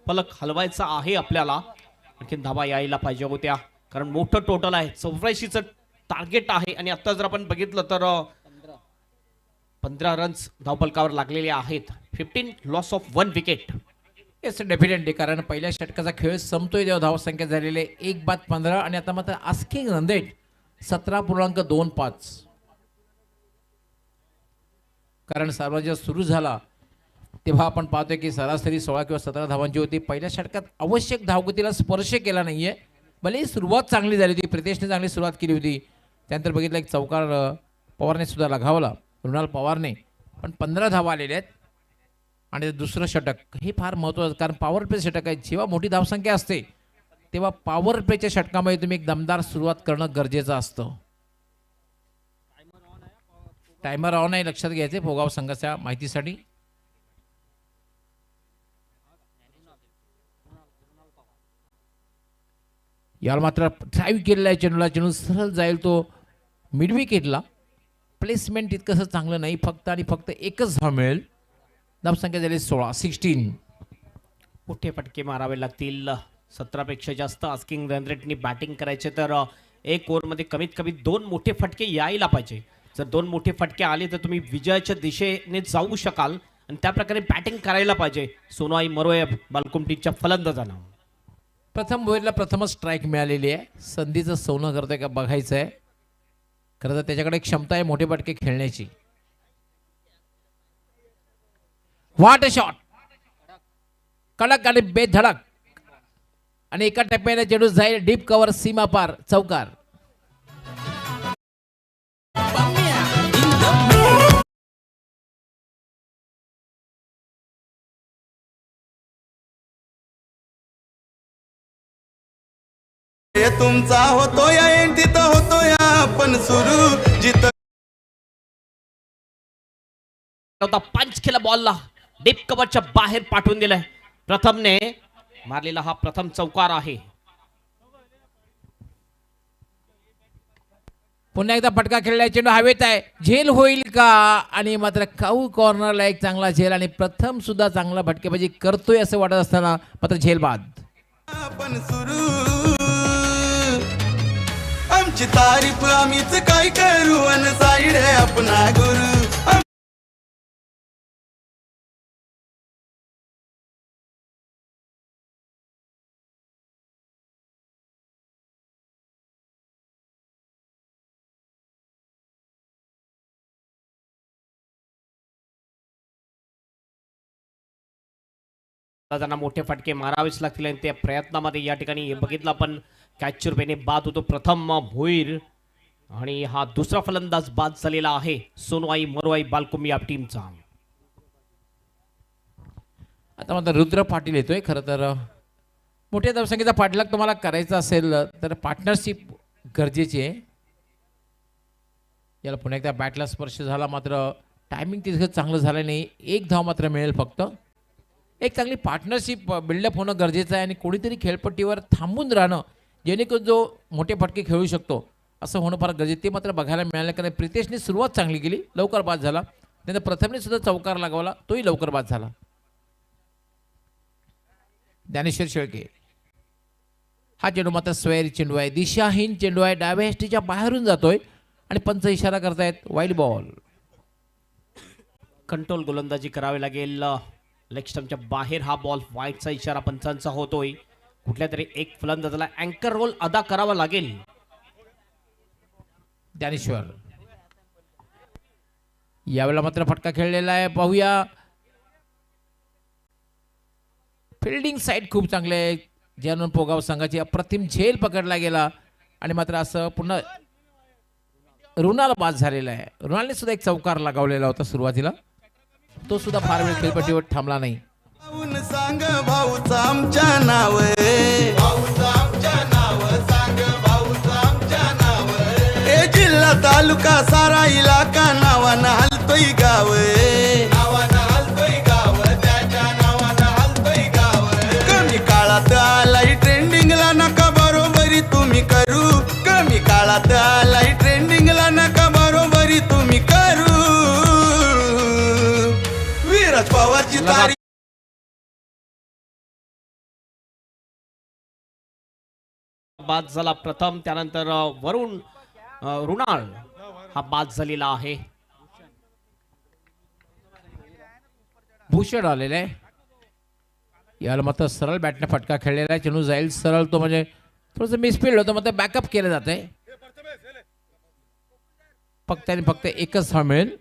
फलक हलवायचा आहे आपल्याला. आणखी धावा यायला पाहिजे होत्या, कारण मोठं टोटल आहे. 84चं टार्गेट आहे आणि आता जर आपण बघितलं तर 15 रन्स धावफलकावर लागलेले आहेत. 15 loss of 1 wicket. Yes definitely, कारण पहिल्या षटकाचा खेळ संपतोय तेव्हा धावसंख्या झालेले 1-15 आणि आता मात्र आस्किंग रन रेट 17.25. कारण सार्वजनिक सुरू झाला तेव्हा आपण पाहतोय की सरासरी 16 किंवा 17 धावांची होती. पहिल्या षटकात आवश्यक धावगतीला स्पर्श केला नाहीये, भले सुरुवात चांगली झाली होती, प्रितेशने चांगली सुरुवात केली होती. त्यानंतर बघितलं एक चौकार पवारने सुद्धा लगावला, रुणाल पवारने, पण 15 धावा आलेल्या आहेत. आणि दुसरं षटक हे फार महत्त्वाचं, कारण पॉवर प्ले षटक आहे. जेव्हा मोठी धावसंख्या असते तेव्हा पॉवर प्लेच्या षटकामध्ये तुम्ही एक दमदार सुरुवात करणं गरजेचं असतं. टायमर ऑन आहे, लक्षात घ्यायचे भोगाव संघाच्या माहितीसाठी. याला मात्र ड्राईव्ह केलेला आहे चेंडूला, चेंडू सरळ जाईल तो मिड विकेटला. प्लेसमेंट तितकंसं चांगलं नाही, फक्त आणि फक्त 1च धाव मिळेल. धावसंख्या झाली 16. मोठे फटके मारावे लागतील. 17 पेक्षा जास्त आस्किंग रन रेटनी बॅटिंग करायचे तर 1 ओव्हरमध्ये कमीत कमी 2 मोठे फटके यायला पाहिजे. जर 2 मोठे फटके आले तर तुम्ही विजयाच्या दिशेने जाऊ शकाल आणि त्या प्रकारे बॅटिंग करायला पाहिजे सोनूबाई मरोई बालकुम टीमच्या फलंदाजांना. प्रथम ओव्हरला प्रथमच स्ट्राईक मिळालेली आहे. संधीचं सोनं करतोय का बघायचं आहे. खरं तर त्याच्याकडे क्षमता आहे मोठे फटके खेळण्याची. व्हॉट अ शॉट, कडक आणि बेधडक, आणि एका टप्प्याने चेंडू जाईल डीप कव्हर सीमा पार चौकार. हे तुमचा होतो या एंड तिथं होतो या आपण सुरू जिथं. पंच केला बॉलला, डीप कव्हरच्या बाहेर पाठवून दिलाय. प्रथमने मारलेला हा प्रथम चौकार आहे. पुन्हा एकदा फटका खेळलाय, चेंडू हवेत आहे, झेल होईल का? आणि मात्र काऊ कॉर्नरला एक चांगला झेल आणि प्रथम सुद्धा चांगला फटकेबाजी करतोय असं वाटत असताना मात्र झेल बाद. आपण सुरू आमची तारीफ आम्हीच काय करू अन साईड आहे आपला गुरु. त्यांना मोठे फटके मारावेच लागतील आणि त्या प्रयत्नामध्ये या ठिकाणी बघितलं आपण कॅचर बेने बाद होतो प्रथम भोईर आणि हा दुसरा फलंदाज बाद झालेला आहे सोनवाई मरवाई बालकुम या टीमचा. आता मात्र रुद्र पाटील येतोय. खरं तर मोठ्या धावसंख्येचा पाठलाग तुम्हाला करायचा असेल तर पार्टनरशिप गरजेची आहे. याला पुन्हा एकदा बॅटला स्पर्श झाला, मात्र टायमिंग तितकं चांगलं झालं नाही. एक धाव मात्र मिळेल फक्त. एक चांगली पार्टनरशिप बिल्डअप होणं गरजेचं आहे आणि कोणीतरी खेळपट्टीवर थांबून राहणं जेणेकरून जो मोठे फटके खेळू शकतो असं होणं फार गरजेचं. ते मात्र बघायला मिळालं, कारण प्रितेशने सुरुवात चांगली केली, लवकर बाद झाला. त्यानंतर प्रथमने सुद्धा चौकार लगावला, तोही लवकर बाद झाला. ज्ञानेश्वर शेळके हा चेंडू मात्र स्वैरी चेंडू आहे, दिशाहीन चेंडू आहे, डाव्या एसटीच्या बाहेरून जातोय आणि पंच इशारा करतायत वाईल्ड बॉल. कंट्रोल गोलंदाजी करावी लागेल. लेग स्टंपच्या बाहेर हा बॉल वाईटचा इशारा पंचांचा होतोय. कुठल्या तरी एक फलंदाजाला अँकर रोल अदा करावा लागेल. ज्ञानेश्वर यावेळेला मात्र फटका खेळलेला आहे, पाहूया. फिल्डिंग साईड खूप चांगले आहे, ज्यानं पोगाव संघाची अप्रतिम झेल पकडला गेला आणि मात्र असं पुन्हा रुणाल बाद झालेला आहे. रुणालने सुद्धा एक चौकार लगावलेला होता सुरुवातीला, तो सुद्धा फार वेळ खेळपट्टीवर थांबला नाही. भाऊन सांग भाऊचं आमच्या नाव, भाऊचं आमच्या नाव, सांग भाऊचं आमच्या नाव. हे जिल्हा तालुका सारा इलाका नावानं हलतोय गाव, नावानं हलतोय गाव, त्याच्या नावानं हलतोय गाव. कमी काळात आलाय ट्रेंडिंगला नका बरोबरी तुम्ही करू, कमी काळात आलाय ट्रेंडिंगला नका बरोबरी तुम्ही करू. विराज पवारची तारीख बाद झाला प्रथम, त्यानंतर वरुण रुणाल हा बाद झालेला आहे. भूषण आलेला आहे. याला मात्र सरळ बॅटने फटका खेळलेला आहे, चेंडू जाईल सरळ, तो म्हणजे थोडंसं मिसफिल्ड होतं, मात्र बॅकअप केलं जात आहे. फक्त आणि फक्त एकच धाव मिळेल.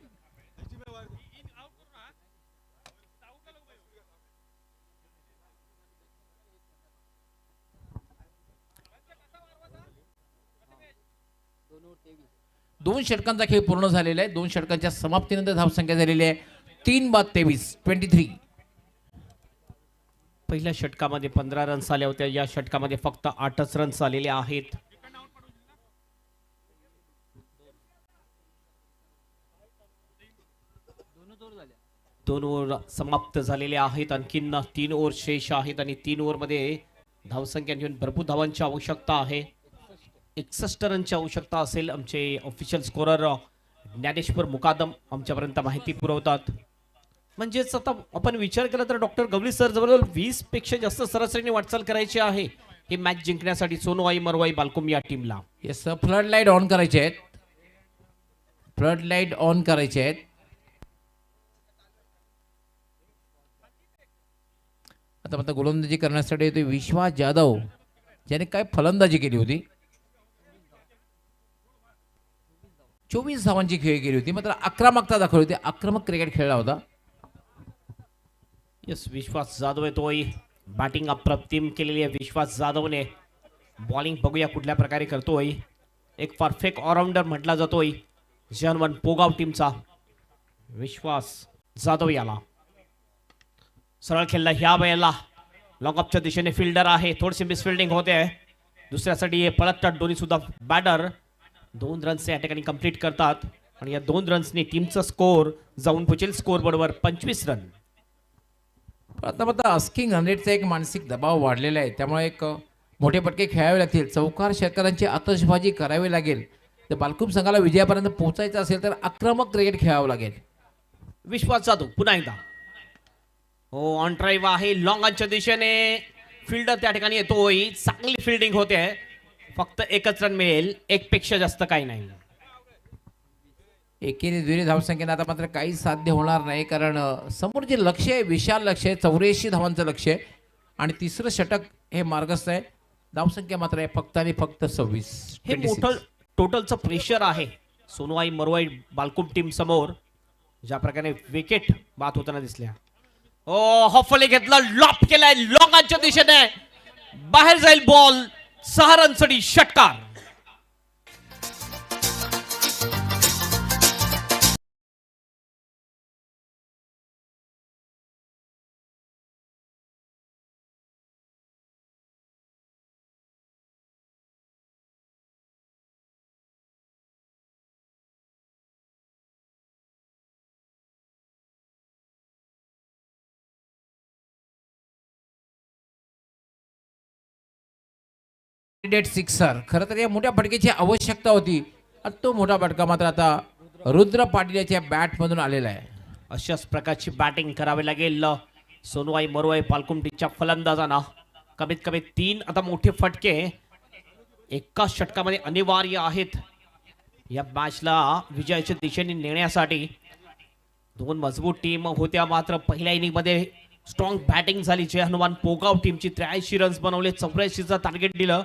दोन षटकांचा खेळ पूर्ण झालेला आहे. दोन षटकांच्या समाप्तीनंतर धावसंख्या झालेली आहे 3/23, 23. पहिल्या षटकामध्ये 15 रन्स आल्या होत्या, या षटकामध्ये फक्त 8च रन्स आलेले आहेत. दोन ओव्हर समाप्त झालेले आहेत, आणखीन 3 ओव्हर शेष आहेत आणि 3 ओव्हरमध्ये धावसंख्या घेऊन भरपूर धावांची आवश्यकता आहे. 61 रनची आवश्यकता असेल. आमचे ऑफिशियल स्कोरर ज्ञानेश्वर मुकादम आमच्यापर्यंत माहिती पुरवतात. म्हणजेच आता आपण विचार केला तर डॉक्टर गवळी सर जवळजवळ 20 पेक्षा जास्त सरासरीने वाटचाल करायची आहे ही मॅच जिंकण्यासाठी सोनवाई मरवाई बालकुम या टीमला. येस, फ्लड लाईट ऑन करायचे आहेत, फ्लड लाईट ऑन करायचे आहेत. आता मात्र गोलंदाजी करण्यासाठी ते विश्वास जाधव ज्याने काय फलंदाजी केली होती, 24 धावांची खेळी केली होती, मात्र आक्रमकता दाखवली होती, आक्रमक क्रिकेट खेळला होता. यस, विश्वास जाधव येतोय. बॅटिंग अप्रतिम केलेली आहे विश्वास जाधवने. बॉलिंग बघूया कुठल्या प्रकारे करतोय. एक परफेक्ट ऑलराऊंडर म्हटला जातोय जनवन पोगाव टीमचा विश्वास जाधव. याला सरळ खेळला ह्या वेळेला लॉकअपच्या दिशेने फिल्डर आहे, थोडीशी मिसफिल्डिंग होते आहे. दुसऱ्यासाठी पळतात दोन्ही सुद्धा बॅटर. 2 रन्स या ठिकाणी कंप्लीट करतात आणि या 2 रन्सनी टीमचा स्कोर जाऊन पोचेल स्कोर बरोबर 25 रन. आता अस्किंग रनरेटचा एक मानसिक दबाव वाढलेला आहे, त्यामुळे एक मोठे फटके खेळावे लागतील, चौकार षटकारांची आतषबाजी करावी लागेल. तर बालकुम संघाला विजयापर्यंत पोहोचायचं असेल तर आक्रमक क्रिकेट खेळावं लागेल. विश्वास जाधव पुन्हा एकदा. हो, ऑन ड्राईव्ह आहे लॉंगांच्या दिशेने. फिल्डर त्या ठिकाणी येतोय, चांगली फिल्डिंग होते. फक्त एकच रन मिळेल, एक पेक्षा जास्त काही नाही. एकेरी दुहेरी धावसंख्येने आता मात्र काही साध्य होणार नाही, कारण समोर जे लक्ष आहे विशाल लक्ष आहे, 84 धावांचं लक्ष आहे आणि तिसरं षटक हे मार्गस्थ आहे. धावसंख्या मात्र आहे फक्त आणि फक्त 26. हे मोठं टोटलचं प्रेशर आहे सोनवाई मरवाई बालकुम टीम समोर. ज्या प्रकारे विकेट बाद होताना दिसल्या. ओ हॉफले घेतला, लॉप केलाय लॉंगांच्या दिशेने, बाहेर जाईल बॉल. 6 रनसाठी षटकार. That sixer. खरं तर या मोठ्या फटकेची आवश्यकता होती आणि तो मोठा फटका मात्र आता रुद्र पाटील याच्या बॅटमधून आलेला आहे. अशाच प्रकारची बॅटिंग करावी लागेल सोनवाई मरवाई बालकुम टीमच्या फलंदाजांना. कमीत कमी 3 आता मोठे फटके एका षटकामध्ये अनिवार्य आहेत या मॅचला विजयाच्या दिशेने नेण्यासाठी. 2 मजबूत टीम होत्या, मात्र पहिल्या इनिंगमध्ये स्ट्रॉंग बॅटिंग झाली. जय हनुमान पोगाव टीमची 83 रन्स बनवले, 84चं टार्गेट दिलं.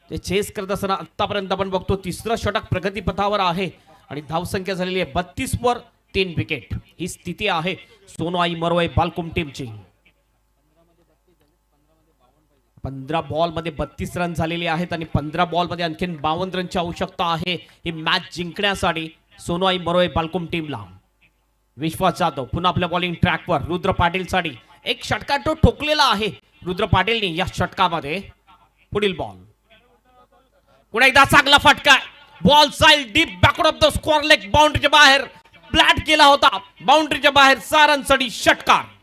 ते चेस करत असताना आतापर्यंत आपण बघतो तिसरं षटक प्रगतीपथावर आहे आणि धावसंख्या झालेली आहे 32 वर 3 विकेट. ही स्थिती आहे सोनवाई मरवाई बालकुम टीमची. 15 बॉलमध्ये 32 रन झालेले आहेत आणि 15 बॉलमध्ये आणखीन 52 रनची आवश्यकता आहे ही मॅच जिंकण्यासाठी सोनवाई मरवाई बालकुम टीमला. विश्वास जाधव पुन्हा आपल्या बॉलिंग ट्रॅकवर. रुद्र पाटील साठी एक षटकार तो ठोकलेला आहे रुद्र पाटीलने या षटकामध्ये. पुढील बॉल पुन्हा एकदा चांगला फटका. Ball side deep backward of the square leg, बाउंड्रीच्या बाहेर फ्लॅट केला होता, बाउंड्रीच्या बाहेर. 6 रनसाठी षटकार.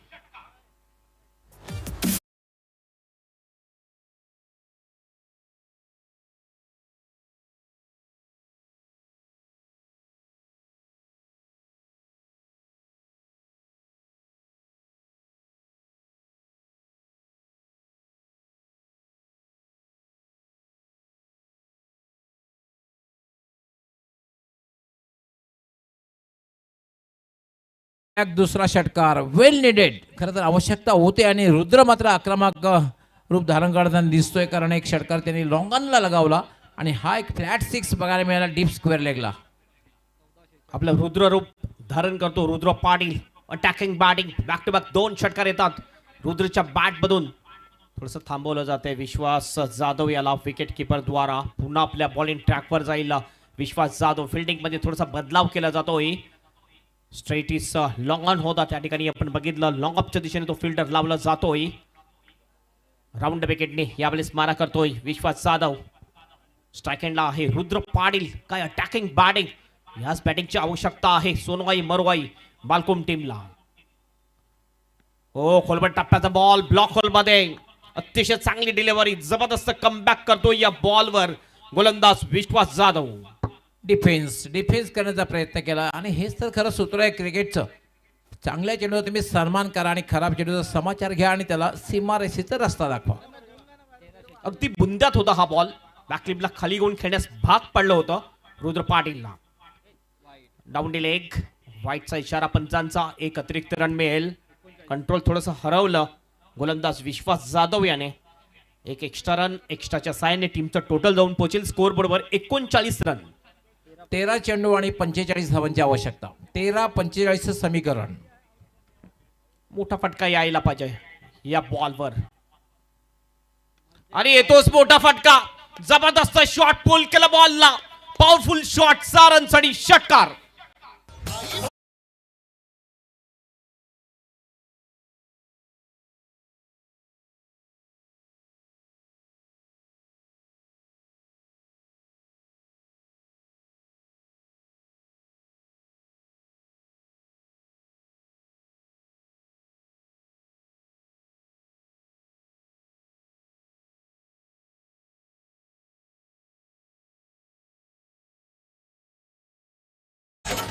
एक दुसरा षटकार वेल निडेड. खरं तर आवश्यकता होते आणि रुद्र मात्र आक्रमक रूप धारण करताना दिसतोय, कारण एक षटकार त्यांनी लॉंगनला लगावला आणि हा एक फ्लॅट 6 बघायला मिळाला डीप स्क्वेअर लेगला. आपलं रुद्र रूप धारण करतो Rudra Patil. Attacking batting, back to back 2 षटकार येतात रुद्रच्या बॅट मधून. थोडंसं थांबवलं जाते विश्वास जाधव याला विकेट किपर द्वारा. पुन्हा आपल्या बॉलिंग ट्रॅकवर जाईल विश्वास जाधव. फिल्डिंग मध्ये थोडासा बदलाव केला जातोय. स्ट्रेट इज लॉंग ऑन होता, त्या ठिकाणी आपण बघितलं लॉंग अपच्या दिशेने तो फिल्डर लावला जातोय. राऊंड विकेटने यावेळेस मारा करतोय विश्वास जाधव. स्ट्राईक एंडला आहे रुद्र पाटील. काय अटॅकिंग बॅटिंग, याच बॅटिंगची आवश्यकता आहे सोनवाई मरवाई बालकुम टीमला. हो, खोलबट टप्प्याचा बॉल ब्लॉक होलमध्ये. अतिशय चांगली डिलिव्हरी, जबरदस्त कमबॅक करतो या बॉलवर गोलंदाज विश्वास जाधव. डिफेन्स करण्याचा प्रयत्न केला आणि हेच तर खरं सूत्र आहे क्रिकेटचं. चांगल्या चेंडूचा तुम्ही सन्मान करा आणि खराब चेंडूचा समाचार घ्या आणि त्याला सीमारेषेचा रस्ता दाखवा. अगदी बुंद्यात होता हा बॉल. बॅकलिपला खाली घेऊन खेळण्यास भाग पडलं होतं रुद्र पाटीलला. डाऊन डी लेग, वाईटचा इशारा पंचांचा. एक अतिरिक्त रन मिळेल. कंट्रोल थोडंसं हरवलं गोलंदाज विश्वास जाधव याने. एक एक्स्ट्रा रन, एक्स्ट्राच्या साहाय्याने टीमचं टोटल जाऊन पोहोचेल स्कोर बरोबर 39 रन. 13 चेंडू आणि 45 धावांची आवश्यकता. 13-45 समीकरण. मोठा फटका यायला पाहिजे या बॉलवर आणि येतोच मोठा फटका. जबरदस्त शॉट पुल केला बॉलला. Powerful shot. 6 रनसाठी षटकार.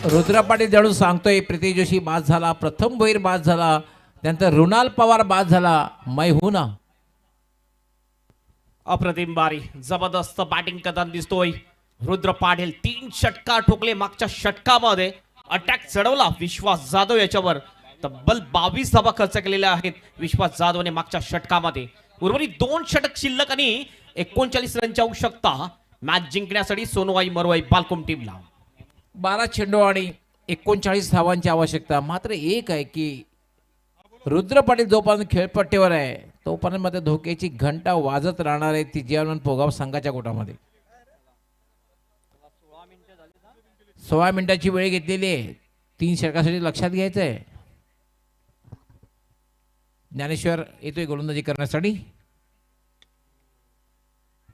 रुद्र पाटील जणू सांगतोय प्रीती जोशी बाद झाला, प्रथम भोईर बाद झाला, त्यानंतर रुणाल पवार बाद झाला, मै हूं ना. अप्रतिम बारी, जबरदस्त बॅटिंग करताना दिसतोय रुद्र पाटील. 3 षटकार ठोकले मागच्या षटकामध्ये, अटॅक चढवला विश्वास जाधव याच्यावर. तब्बल 22 धावा खर्च केलेल्या आहेत विश्वास जाधवने मागच्या षटकामध्ये. उर्वरित 2 षटक शिल्लक आणि 39 रनची आवश्यकता मॅच जिंकण्यासाठी सोनवाई मरवाई बालकोम टीमला. 12 चेंडू आणि 39 धावांची आवश्यकता. मात्र एक आहे की रुद्र पाटील जोपर्यंत खेळपट्टीवर आहे तोपर्यंत मध्ये धोक्याची घंटा वाजत राहणार आहे ती जीवन पोगाव संघाच्या गोटामध्ये. 16 मिनिटाची वेळ घेतलेली आहे. 3 षटकासाठी लक्षात घ्यायचं आहे. ज्ञानेश्वर येतोय गोलंदाजी करण्यासाठी.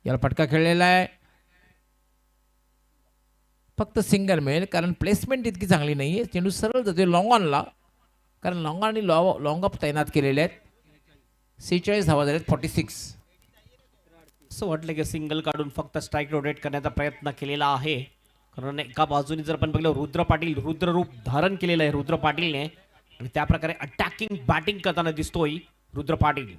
याला फटका खेळलेला आहे. फक्त सिंगल मिळेल कारण प्लेसमेंट इतकी चांगली नाही आहे. चेंडू सरळ जातो लॉंग ऑनला, कारण लॉंग आणि लॉंग ऑफ तैनात केलेले आहेत. 46 धावा झालेत. 46. असं वाटलं की सिंगल काढून फक्त स्ट्राईक रोटेट करण्याचा प्रयत्न केलेला आहे. कारण एका बाजूने जर आपण बघितलं रुद्र पाटील रुद्ररूप धारण केलेलं आहे रुद्र पाटीलने, आणि त्या प्रकारे अटॅकिंग बॅटिंग करताना दिसतोय रुद्र पाटील.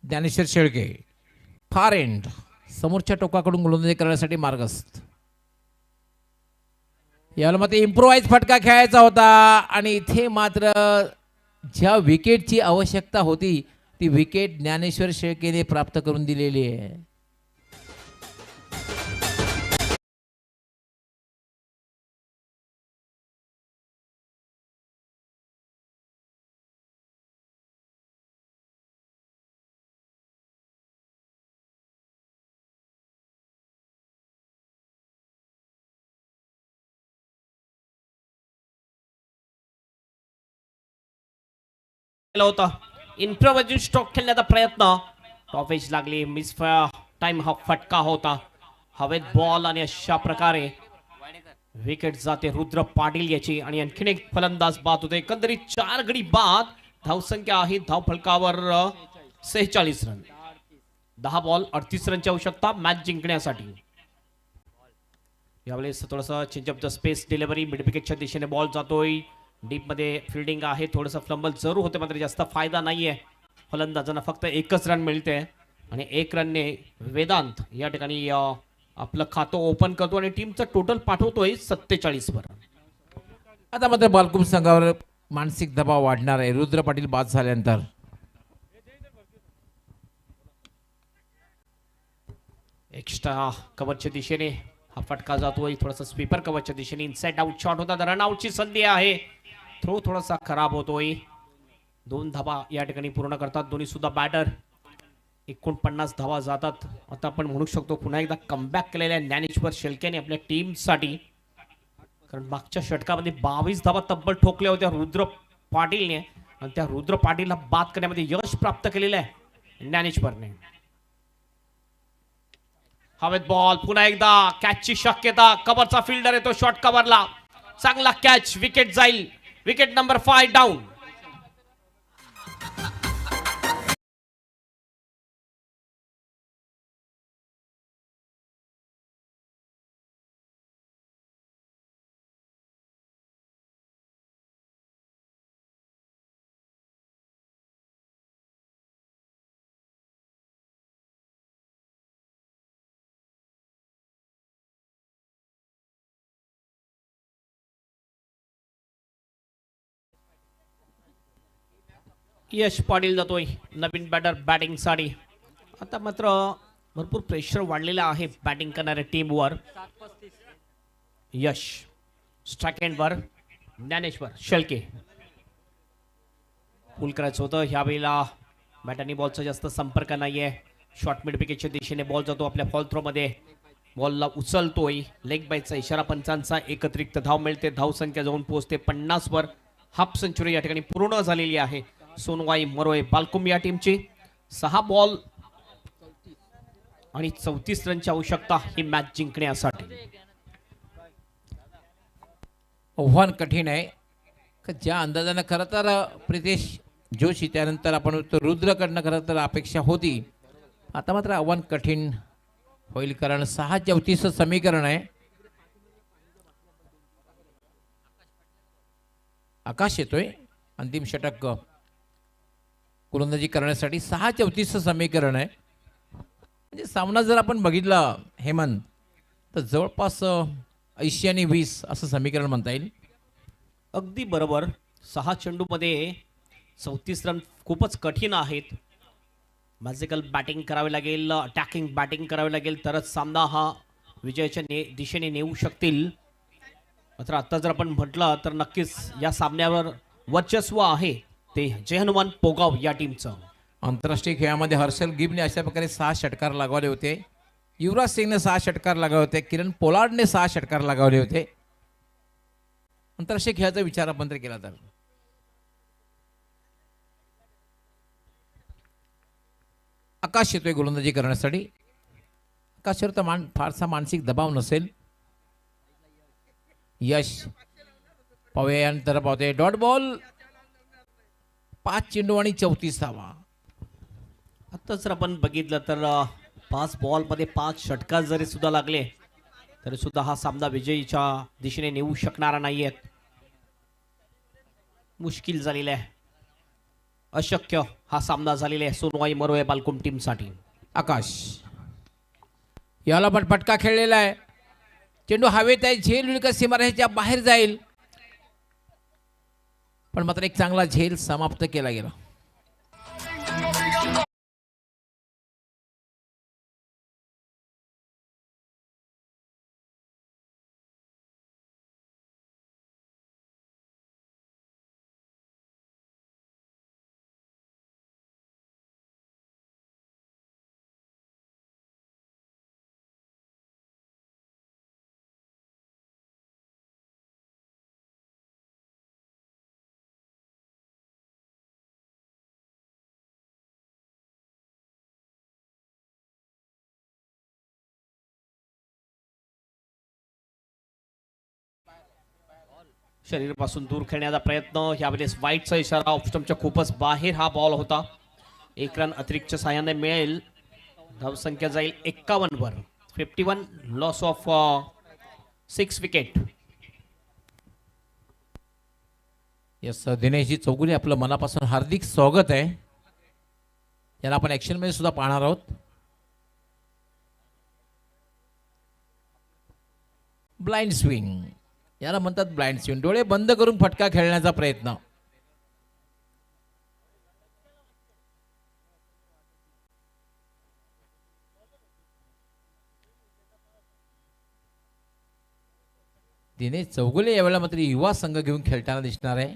ज्ञानेश्वर शेळके फार एंड समोरच्या टोकाकडून गोलंदाजी करण्यासाठी मार्गस्थ. याला मग इम्प्रोवाइज फटका खेळायचा होता आणि इथे मात्र ज्या विकेटची आवश्यकता होती ती विकेट ज्ञानेश्वर शेळकेने प्राप्त करून दिलेली आहे. होता इम्प्रोवाइजिंग स्ट्रोक खेळण्याचा प्रयत्न, टॉपेज लागली, मिस टाइम हा फटका होता. हवेत बॉल आणि अशा प्रकारे विकेट जाते रुद्र पाटील याची. आणि आणखीन एक फलंदाज बाद होते. एकंदरीत 4 गडी बाद. धावसंख्या आहे धाव फलकावर 46 रन. 10 बॉल 38 रनची आवश्यकता मॅच जिंकण्यासाठी. यावेळेस थोडंसं change of the space delivery, mid विकेटच्या दिशेने बॉल जातोय. डीप मध्ये फिल्डिंग आहे, थोडंसं फ्लंबल जरूर होते मात्र जास्त फायदा नाहीये. फलंदाजांना फक्त 1च रन मिळते आणि 1 रनने वेदांत या ठिकाणी आपलं खातं ओपन करतो आणि टीमचं टोटल पाठवतोय 47 वर. आता मात्र बालकुम संघावर मानसिक दबाव वाढणार आहे रुद्र पाटील बाद झाल्यानंतर. एक्स्ट्रा कव्हरच्या दिशेने हा फटका जातोय. थोडासा स्वीपर कव्हरच्या दिशेने इनसाइड आउट शॉट होता. रनआउटची संधी आहे. थ्रो थोडासा खराब होतोय. 2 धावा या ठिकाणी पूर्ण करतात दोन्ही सुद्धा बॅटर. 49 धावा जातात. आता आपण म्हणू शकतो पुन्हा एकदा कमबॅक केलेल्या ज्ञानेश्वर शेळकेने आपल्या टीमसाठी. कारण मागच्या षटकामध्ये 22 धावा तब्बल ठोकल्या होत्या रुद्र पाटीलने आणि त्या रुद्र पाटीलला बाद करण्यामध्ये यश प्राप्त केलेलं आहे ज्ञानेश्वरने. हवेत बॉल पुन्हा एकदा कॅचची शक्यता. कव्हरचा फिल्डर येतो शॉर्ट कव्हरला. चांगला कॅच. विकेट जाईल. Wicket number 5 down. Yash Patil जातोय नवीन बॅटर बॅटिंग साठी. आता मात्र भरपूर प्रेशर वाढलेला आहे बॅटिंग करणाऱ्या टीमवर. यश स्ट्राईक एंडवर. ज्ञानेश्वर शेळके पुल करायचं होतं. ह्यावेळेला बॅटांनी बॉलचा जास्त संपर्क नाहीये. शॉर्ट मिड विकेटच्या दिशेने बॉल जातो आपल्या फॉल थ्रो मध्ये. बॉलला उचलतोय. लेग बायचा इशारा पंचांचा. एकत्रित धाव मिळते. धाव संख्या जाऊन पोहोचते 50 वर. हाफ सेंचुरी या ठिकाणी पूर्ण झालेली आहे सोनवाई मरोळे बालकुम या टीमची. 6 बॉल आणि 34 रनची आवश्यकता ही मॅच जिंकण्यासाठी. आव्हान कठीण आहे. ज्या अंदाजानं खरं तर प्रितेश जोशी त्यानंतर आपण रुद्रकडनं खरं तर अपेक्षा होती. आता मात्र आव्हान कठीण होईल, कारण 6-34 समीकरण आहे. आकाश येतोय. अंतिम षटक गोलंदाजी करण्यासाठी 6-34 समीकरण आहे. म्हणजे सामना जर आपण बघितला हेमंत, तर जवळपास 80 आणि 20 असं समीकरण म्हणता येईल. अगदी बरोबर. 6 चेंडूमध्ये 34 रन खूपच कठीण आहेत. मॅजिकल बॅटिंग करावी लागेल, अटॅकिंग बॅटिंग करावी लागेल, तरच सामना हा विजयाच्या दिशेने नेऊ शकतील. मात्र आता जर आपण म्हटलं तर नक्कीच या सामन्यावर वर्चस्व आहे ते जय हनुमान पोगाव या टीमचं. आंतरराष्ट्रीय खेळामध्ये हर्षल गिबने अशा प्रकारे 6 षटकार लगावले होते. युवराज सिंगने 6 षटकार लगावले होते. किरण पोलार्डने 6 षटकार लगावले होते. आंतरराष्ट्रीय खेळाचा विचार आपण तर केला तर आकाश येतोय गोलंदाजी करण्यासाठी. आकाशवर तर फारसा मानसिक दबाव नसेल. यश पाहूया यानंतर पाहतोय डॉट बॉल. 5 चेंडू आणि 34 धावा. आता जर आपण बघितलं तर 5 बॉलमध्ये 5 षटकार जरी सुद्धा लागले तरी सुद्धा हा सामना विजयीच्या दिशेने नेऊ शकणारा नाहीयेत. मुश्किल झालेला आहे, अशक्य हा सामना झालेला आहे सोनवाई मरोळे बालकुम टीमसाठी. आकाश याला पण फटका खेळलेला आहे. चेंडू हवेत आहे, झेल होईल का सीमारेषेच्या बाहेर जाईल, पण मात्र एक चांगला झेल समाप्त केला गेला. शरीरापासून दूर खेळण्याचा प्रयत्न, यावेळेस वाईटचा इशारा. ऑफस्टंपच्या खूपच बाहेर हा बॉल होता. 1 रन अतिरिक्तच्या साहाय्याने मिळेल. धावसंख्या जाईल 51 वर. 51 loss of 6 wicket. Yes, दिनेशजी Chougule आपलं मनापासून हार्दिक स्वागत आहे. याला आपण ऍक्शन मध्ये सुद्धा पाहणार आहोत. ब्लाइंड स्विंग याला म्हणतात. ब्लाइंड स्विंग, डोळे बंद करून फटका खेळण्याचा प्रयत्न. दिनेश चौगुले यावेळेला मात्र युवा संघ घेऊन खेळताना दिसणार आहे.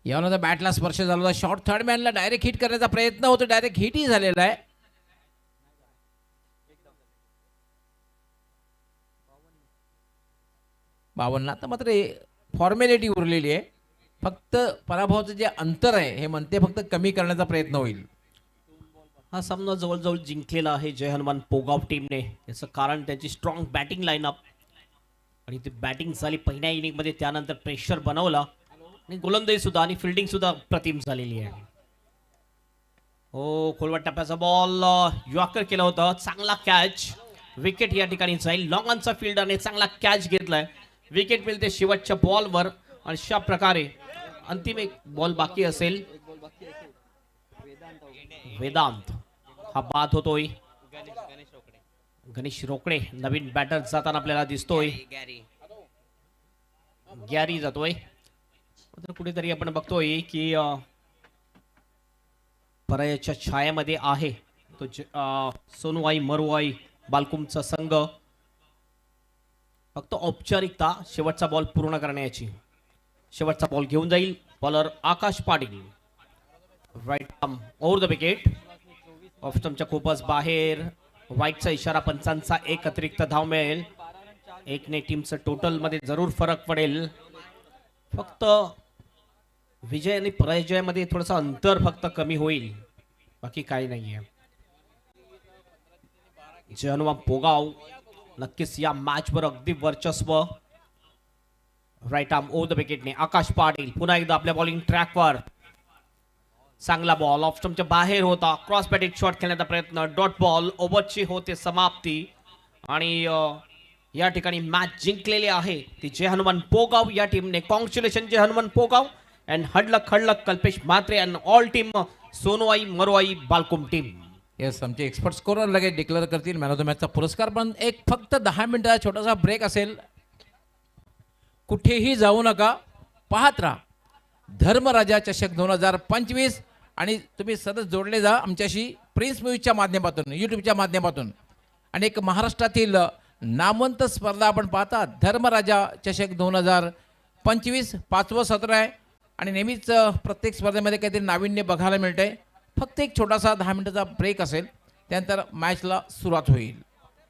यावेळेला बॅटला स्पर्श झाला होता. शॉर्ट थर्ड मॅनला डायरेक्ट हिट करण्याचा प्रयत्न होतो. डायरेक्ट हिटही झालेला आहे. बावन्न. आता मात्र फॉर्मॅलिटी उरलेली आहे. फक्त पराभवाचं जे अंतर आहे हे म्हणते फक्त कमी करण्याचा प्रयत्न होईल. हा सामना जवळजवळ जिंकलेला आहे जय हनुमान पोगाव टीमने. याचं कारण त्यांची स्ट्रॉंग बॅटिंग लाईनअप आणि ती बॅटिंग झाली पहिल्या इनिंगमध्ये, त्यानंतर प्रेशर बनवला आणि गोलंदाजी सुद्धा आणि फिल्डिंग सुद्धा प्रतिम झालेली आहे. हो, खोलवट टप्प्याचा बॉल यॉर्कर केला होता. चांगला कॅच, विकेट या ठिकाणी जाईल. लॉंगॉनचा फिल्डरने चांगला कॅच घेतलाय. विकेट मिळते शेवटच्या बॉलवर. अशा प्रकारे अंतिम एक बॉल बाकी असेल. वेदांत हा बाद होतोय. गणेश रोकडे नवीन बॅटर जाताना आपल्याला दिसतोय. गॅरी जातोय. मात्र कुठेतरी आपण बघतोय की परायाच्या छायामध्ये आहे तो सोनवाई मरुवाई बालकुमचा संघ. फक्त औपचारिकता शेवटचा बॉल पूर्ण करण्याची. शेवटचा बॉल घेऊन जाईल bowler Akash Patil. Right arm over the wicket. Off स्टंपच्या खूपच बाहेर. वाईटचा इशारा. पंचांचा 1 अतिरिक्त धाव मिळेल. 1 ने टीमचं टोटल मध्ये जरूर फरक पडेल. फक्त विजय आणि पराजयामध्ये थोडंसं अंतर फक्त कमी होईल, बाकी काही नाहीये. जय हनुमान पोगाव नक्कीच या मॅचवर अगदी वर्चस्व. राईट आर्म ओव्हर द विकेटने आकाश पाटील पुन्हा एकदा आपल्या बॉलिंग ट्रॅकवर. चांगला बॉल ऑफ स्टंपच्या बाहेर होता. क्रॉस बॅटेड शॉट खेळण्याचा प्रयत्न. Dot ball. ओव्हरची होते समाप्ती आणि या ठिकाणी मॅच जिंकलेली आहे ती जय हनुमान पोगाव या टीमने. कॉंग्रॅच्युलेशन जय हनुमान पोगाव अँड हडलक Kalpesh Mhatre and all team Sonwai Marowai Balkum team. Yes, आमचे एक्सपर्ट स्कोरर लगेच डिक्लेअर करतील मॅन ऑफ द मॅचचा पुरस्कार. पण एक फक्त 10 मिनिटाचा छोटासा ब्रेक असेल. कुठेही जाऊ नका, पाहत राहा धर्मराजा चषक 2025 आणि तुम्ही सतत जोडले जा आमच्याशी प्रिन्स म्यूजच्या माध्यमातून, यूट्यूबच्या माध्यमातून. आणि एक महाराष्ट्रातील नामवंत स्पर्धा आपण पाहता, धर्मराजा चषक 2025 5वं सत्र आहे आणि नेहमीच प्रत्येक स्पर्धेमध्ये काहीतरी नाविन्य बघायला मिळते. फक्त एक छोटासा 10 मिनिटाचा ब्रेक असेल, त्यानंतर मॅचला सुरुवात होईल.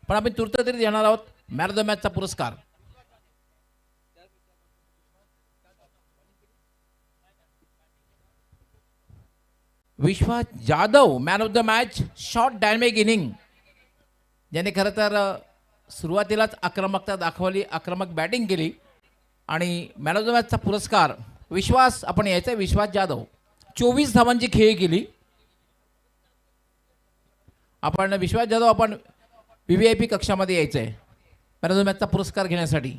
पण आपण तुर्त तरी देणार आहोत मॅन ऑफ द मॅचचा पुरस्कार. Vishwas Jadhav man of the match, short dynamic inning, ज्याने खरं तर सुरुवातीलाच आक्रमकता दाखवली, आक्रमक बॅटिंग केली आणि मॅन ऑफ द मॅचचा पुरस्कार विश्वास. आपण यायचा विश्वास जाधव 24 धावांची खेळी केली. आपण विश्वास जाधव आपण VVIP कक्षामध्ये यायचं आहे मॅन ऑफ द मॅचचा पुरस्कार घेण्यासाठी.